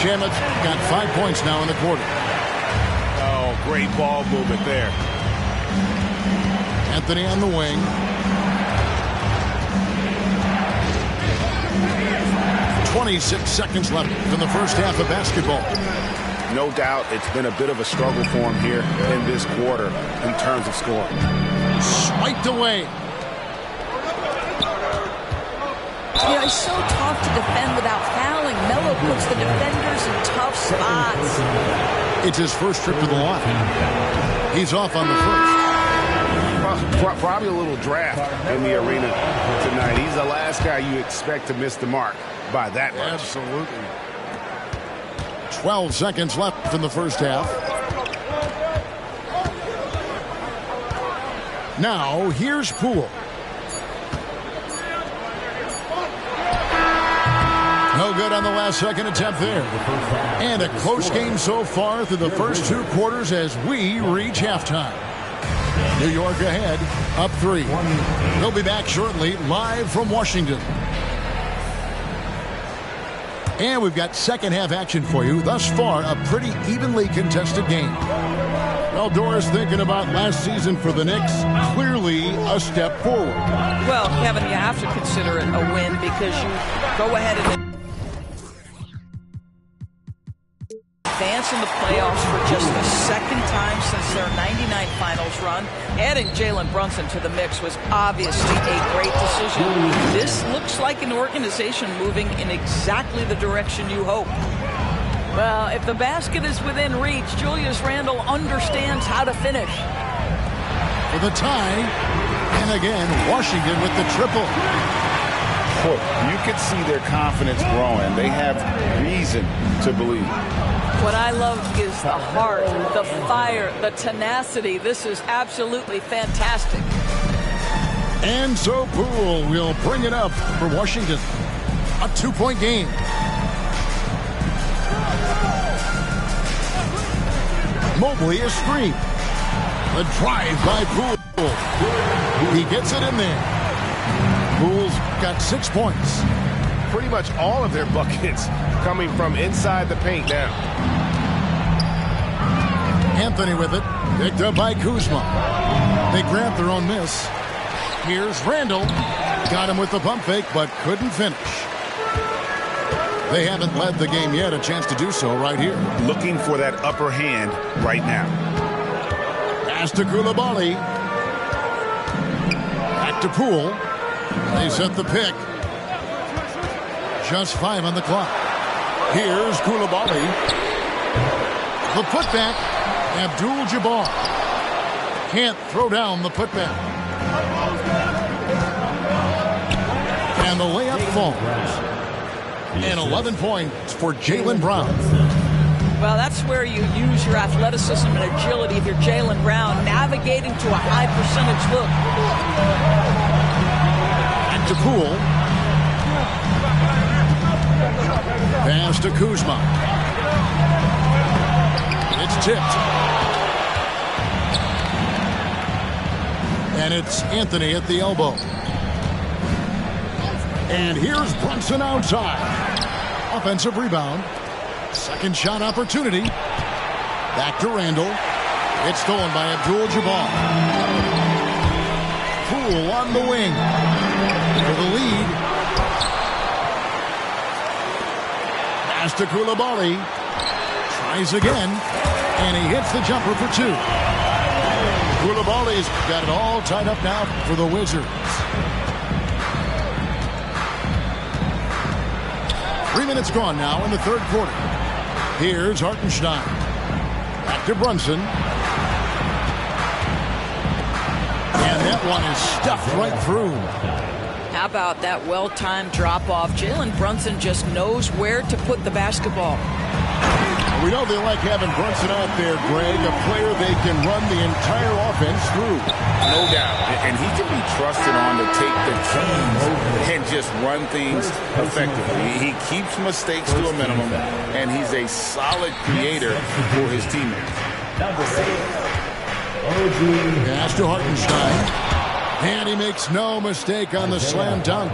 Shamet's got 5 points now in the quarter. Oh, great ball movement there. Anthony on the wing. 26 seconds left in the first half of basketball. No doubt it's been a bit of a struggle for him here in this quarter in terms of scoring. Swiped away. You know, it's so tough to defend without fouling. Melo puts the defenders in tough spots. It's his first trip to the line. He's off on the first. Probably a little draft in the arena tonight. He's the last guy you expect to miss the mark by that much. Absolutely. 12 seconds left in the first half. Now, here's Poole. No good on the last second attempt there. And a close game so far through the first two quarters as we reach halftime. New York ahead, up 3. They'll be back shortly, live from Washington. And we've got second half action for you. Thus far, a pretty evenly contested game. Well, Doris, thinking about last season for the Knicks, clearly a step forward. Well, Kevin, you have to consider it a win because you go ahead and advance in the playoffs for just the second time since their 99 finals run. Adding Jalen Brunson to the mix was obviously a great decision. This looks like an organization moving in exactly the direction you hope. Well, if the basket is within reach, Julius Randle understands how to finish. For the tie, and again, Washington with the triple. Boy, you can see their confidence growing. They have reason to believe. What I love is the heart, the fire, the tenacity. This is absolutely fantastic. And so Poole will bring it up for Washington. A 2-point game. Mobley a screen. The drive by Poole. He gets it in there. Poole's got 6 points. Pretty much all of their buckets coming from inside the paint now. Anthony with it. Picked up by Kuzma. They grab their own miss. Here's Randle. Got him with the pump fake, but couldn't finish. They haven't led the game yet. A chance to do so right here. Looking for that upper hand right now. Pass to Koulibaly. Back to Poole. They set the pick. Just 5 on the clock. Here's Koulibaly. The putback. Abdul-Jabbar. Can't throw down the putback. And the layup falls. And 11 points for Jaylen Brown. Well, that's where you use your athleticism and agility if you're Jaylen Brown, navigating to a high percentage look. Back to Poole. Pass to Kuzma. It's tipped. And it's Anthony at the elbow. And here's Brunson outside. Offensive rebound. Second shot opportunity. Back to Randle. It's stolen by Abdul-Jabbar. Poole on the wing for the lead. Pass to Koulibaly. Tries again. And he hits the jumper for 2. Koulibaly's got it all tied up now for the Wizards. 3 minutes gone now in the third quarter. Here's Hartenstein. Back to Brunson. And that one is stuffed right through. How about that well-timed drop-off? Jalen Brunson just knows where to put the basketball. We know they like having Brunson out there, Greg, a player they can run the entire offense through. No doubt. And he can be trusted on to take the keys and just run things effectively. He keeps mistakes to a minimum, and he's a solid creator for his teammates. Pass to Hartenstein. And he makes no mistake on the slam dunk.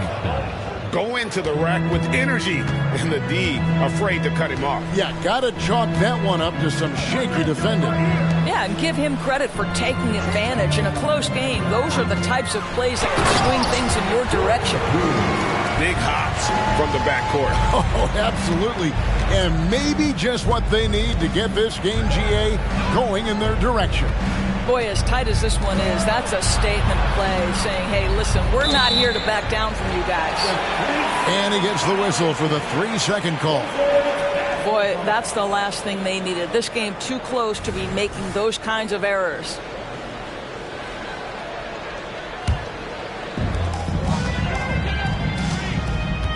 Go into the rack with energy, and the D afraid to cut him off. Yeah, gotta chalk that one up to some shaky defending. Yeah, and give him credit for taking advantage in a close game. Those are the types of plays that can swing things in your direction. big hops from the backcourt. Oh, absolutely. And maybe just what they need to get this game, GA, going in their direction. Boy, as tight as this one is, that's a statement play saying, hey, listen, we're not here to back down from you guys. And he gets the whistle for the 3-second call. Boy, that's the last thing they needed. This game too close to be making those kinds of errors.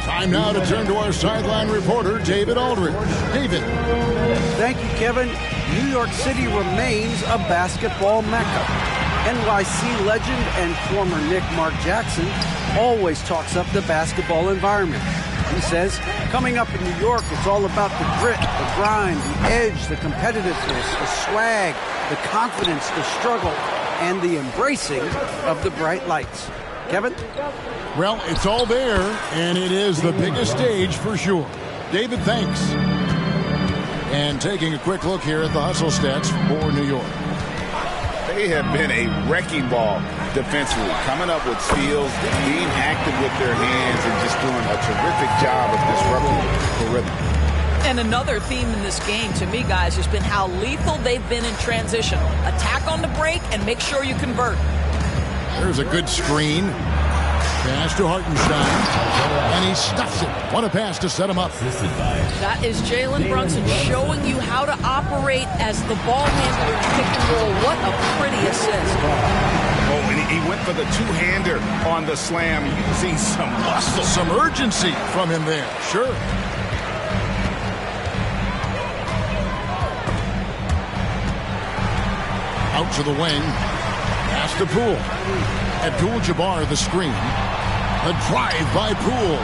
Time now to turn to our sideline reporter, David Aldridge. David. Thank you, Kevin. New York City remains a basketball mecca. NYC legend and former Knick Mark Jackson always talks up the basketball environment. He says, coming up in New York, it's all about the grit, the grind, the edge, the competitiveness, the swag, the confidence, the struggle, and the embracing of the bright lights. Kevin? Well, it's all there, and it is the biggest stage for sure. David, thanks. And taking a quick look here at the hustle stats for New York. They have been a wrecking ball defensively, coming up with steals, being active with their hands, and just doing a terrific job of disrupting the rhythm. And another theme in this game, to me, guys, has been how lethal they've been in transition. Attack on the break and make sure you convert. There's a good screen. Pass to Hartenstein, and he stuffs it. What a pass to set him up. That is Jalen Brunson showing you how to operate as the ball handler in pick and roll. What a pretty assist. Oh, and he went for the two-hander on the slam. You can see some muscle. Some urgency from him there, sure. Out to the wing. Pass to Poole. Abdul-Jabbar the screen. The drive by Poole.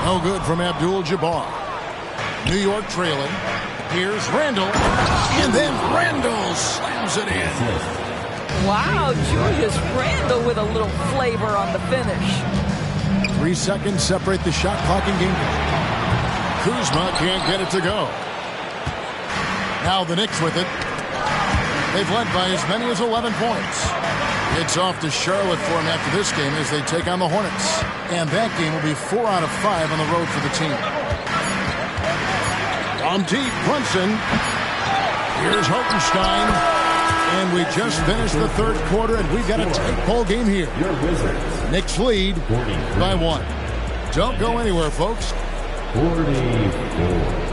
No good from Abdul-Jabbar. New York trailing. Here's Randall. And then Randall slams it in. Wow, Julius Randall with a little flavor on the finish. 3 seconds separate the shot clock and game. Kuzma can't get it to go. Now the Knicks with it. They've led by as many as 11 points. It's off to Charlotte for them after this game as they take on the Hornets. And that game will be 4 out of 5 on the road for the team. From deep, Brunson. Here's Hartenstein. And we just finished the third quarter, and we've got a tight ball game here. Knicks lead by 1. Don't go anywhere, folks. 44.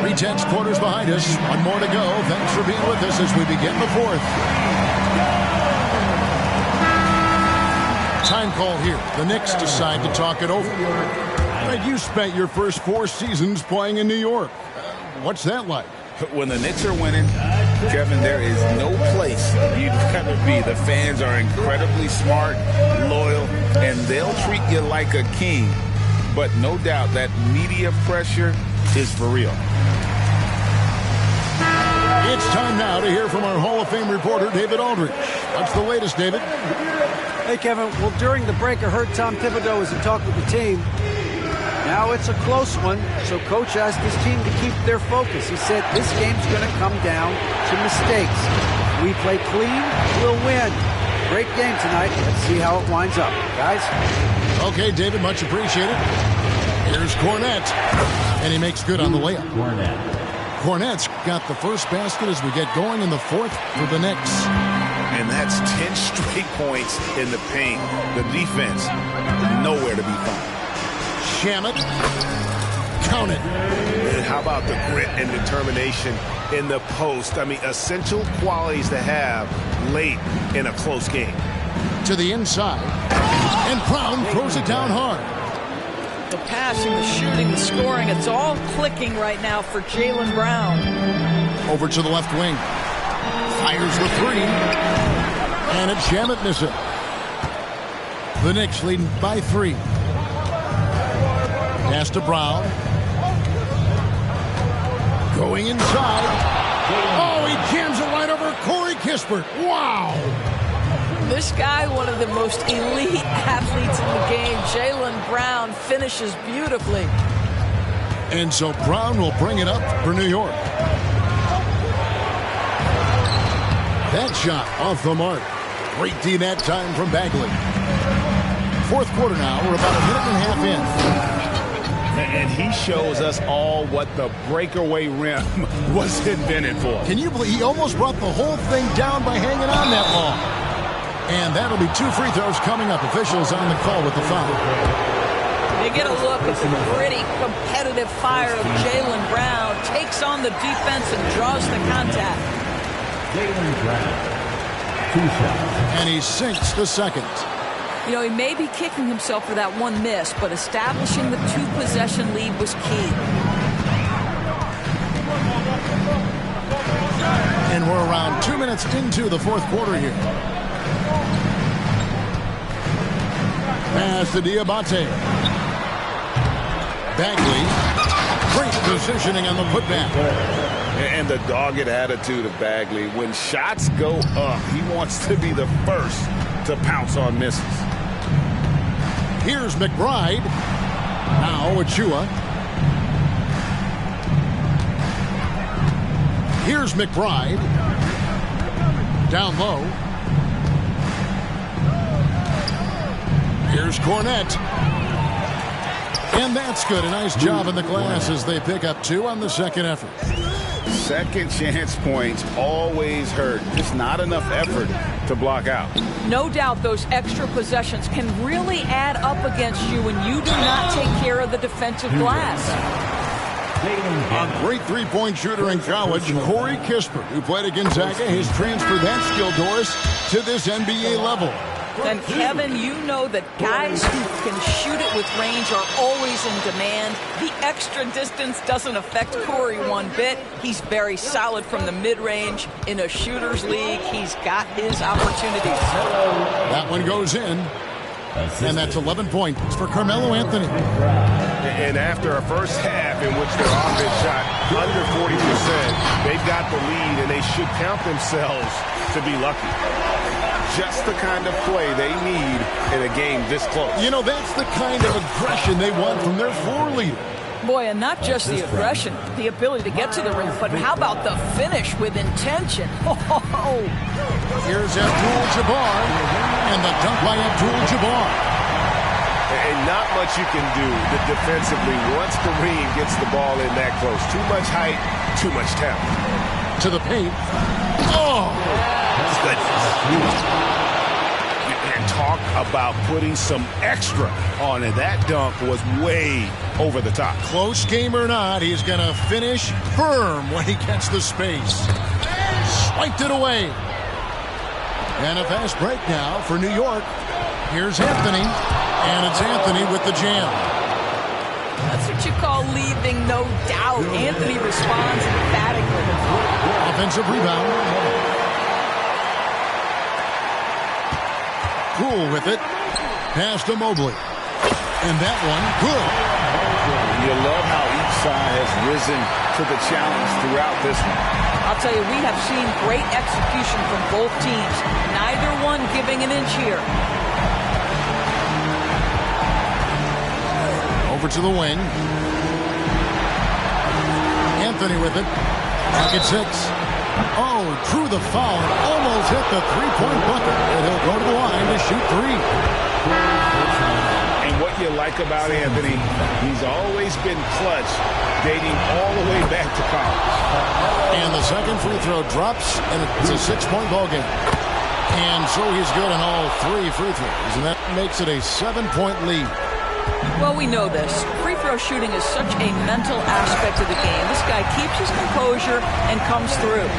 3/10 quarters behind us. One more to go. Thanks for being with us as we begin the fourth. Time call here. The Knicks decide to talk it over. Right, you spent your first 4 seasons playing in New York. What's that like? When the Knicks are winning, Kevin, there is no place you'd rather be. The fans are incredibly smart, loyal, and they'll treat you like a king. But no doubt that media pressure is for real. It's time now to hear from our Hall of Fame reporter, David Aldridge. What's the latest, David? Hey, Kevin. Well, during the break, I heard Tom Thibodeau was in talk with the team. Now it's a close one, so Coach asked his team to keep their focus. He said this game's going to come down to mistakes. If we play clean, we'll win. Great game tonight. Let's see how it winds up. Guys? Okay, David, much appreciated. Here's Cornette, and he makes good on the layup. Cornette's got the first basket as we get going in the fourth for the Knicks. And that's 10 straight points in the paint. The defense, nowhere to be found. Shamet, count it. And how about the grit and determination in the post? I mean, essential qualities to have late in a close game. To the inside, and Brown throws it down hard. The passing, the shooting, the scoring, it's all clicking right now for Jaylen Brown. Over to the left wing. Fires the 3. And it's Shamet missing. The Knicks leading by 3. Pass to Brown. Going inside. Oh, he jams it right over Corey Kispert. Wow. This guy, one of the most elite athletes in the game, Jaylen Brown, finishes beautifully. And so Brown will bring it up for New York. That shot off the mark. Great D that time from Bagley. Fourth quarter now. We're about a minute and a half in. And he shows us all what the breakaway rim was invented for. Can you believe he almost brought the whole thing down by hanging on that long? And that'll be 2 free throws coming up. Officials on the call with the foul. You get a look at the gritty, competitive fire of Jaylen Brown. Takes on the defense and draws the contact. Jaylen Brown, 2 shots. And he sinks the second. You know, he may be kicking himself for that one miss, but establishing the 2-possession lead was key. And we're around 2 minutes into the fourth quarter here. Pass to Diabate. Bagley. Great positioning on the putback. And the dogged attitude of Bagley. When shots go up, he wants to be the first to pounce on misses. Here's McBride. Now Achua. Here's McBride. Down low. Here's Cornette. And that's good. A nice job in the glass as they pick up 2 on the second effort. Second chance points always hurt. Just not enough effort to block out. No doubt those extra possessions can really add up against you when you do not take care of the defensive glass. A great three-point shooter in college, Corey Kispert, who played at Gonzaga, has transferred that skill, Doris, to this NBA level. And Kevin, you know that guys who can shoot it with range are always in demand. The extra distance doesn't affect Corey one bit. He's very solid from the mid-range. In a shooter's league, he's got his opportunities. That one goes in. And that's 11 points for Carmelo Anthony. And after a first half in which their offense shot under 40%, they've got the lead, and they should count themselves to be lucky. Just the kind of play they need in a game this close. You know, that's the kind of aggression they want from their floor leader. Boy, and not just the aggression, the ability to get to the rim, but how about the finish with intention? Here's Abdul-Jabbar, and the dunk by Abdul-Jabbar. And not much you can do defensively once Kareem gets the ball in that close. Too much height, too much talent. To the paint. Oh! Goodness. And talk about putting some extra on it. That dunk was way over the top. Close game or not, he's going to finish firm when he gets the space. Swiped it away. And a fast break now for New York. Here's Anthony. And it's Anthony with the jam. That's what you call leaving no doubt. Anthony responds emphatically. Offensive rebound. Cool with it. Pass to Mobley. And that one, good. You love how each side has risen to the challenge throughout this one. I'll tell you, we have seen great execution from both teams. Neither one giving an inch here. Over to the wing. Anthony with it. Pocket 6. Oh, drew the foul and almost hit the three-point bucket. And he'll go to the line to shoot 3. And what you like about Anthony, he's always been clutch, dating all the way back to college. And the second free throw drops, and it's a 6-point ball game. And so he's good on all 3 free throws, and that makes it a 7-point lead. Well, we know this. Free throw shooting is such a mental aspect of the game. This guy keeps his composure and comes through.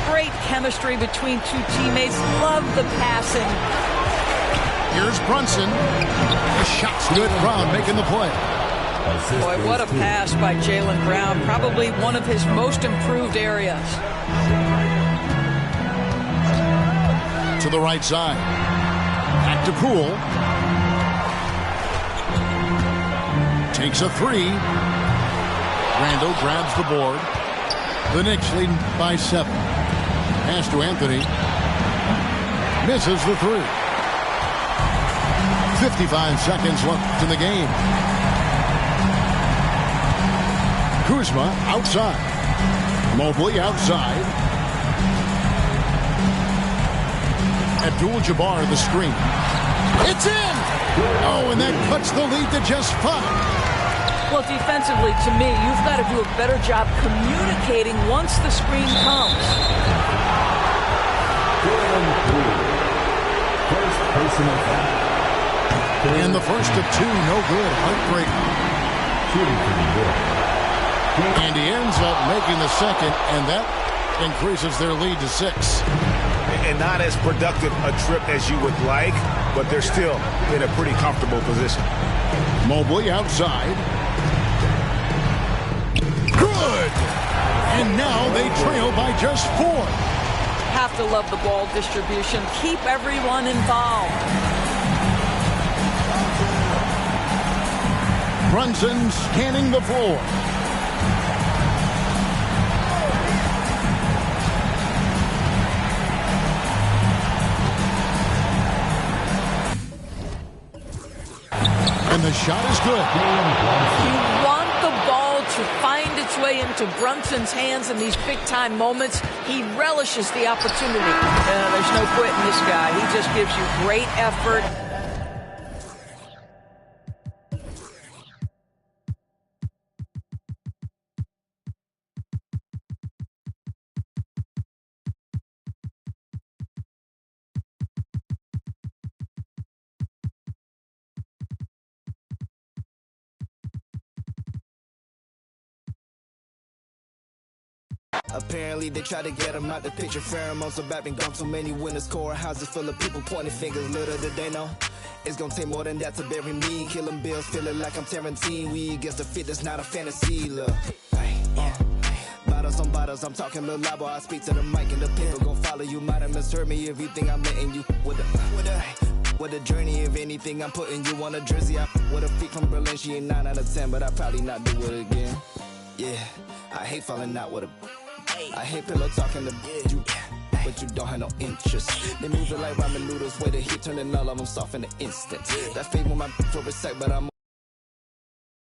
Great chemistry between 2 teammates. Love the passing. Here's Brunson. The shot's good. Brown making the play. Boy, what a pass by Jaylen Brown. Probably one of his most improved areas. To the right side. Back to Poole. Takes a 3. Randall grabs the board. The Knicks leading by 7. Pass to Anthony. Misses the 3. 55 seconds left in the game. Kuzma outside. Mobley outside. Abdul-Jabbar, the screen. It's in! Oh, and that cuts the lead to just 5. Well, defensively, to me, you've got to do a better job communicating once the screen comes. First personal foul. And the first of 2, no good. Heartbreaking. And he ends up making the second, and that increases their lead to 6. And not as productive a trip as you would like, but they're still in a pretty comfortable position. Mobley outside. Good! And now they trail by just 4. Have to love the ball distribution. Keep everyone involved. Brunson scanning the floor. And the shot is good. You want the ball to find its way into Brunson's hands in these big-time moments. He relishes the opportunity. There's no quitting this guy. He just gives you great effort. Apparently they try to get him out the picture. Pheromones about been gone. Too many winners, core houses full of people pointing fingers. Little did they know it's gonna take more than that to bury me. Killing bills, feeling like I'm Tarantino. We against the fit, that's not a fantasy. Look, bottles on bottles, I'm talking little loud, boy. I speak to the mic and the people gon' follow you. Might have misheard me if you think I'm letting you with a journey. If anything, I'm putting you on a jersey. I with a feet from Berlin, she ain't 9 out of 10, but I probably not do it again. Yeah, I hate falling out with a. I hate pillow talking to you, but you don't have no interest. They move it like ramen noodles, way to heat, turning all of them soft in an instant. That fade with my for a sec, but I'm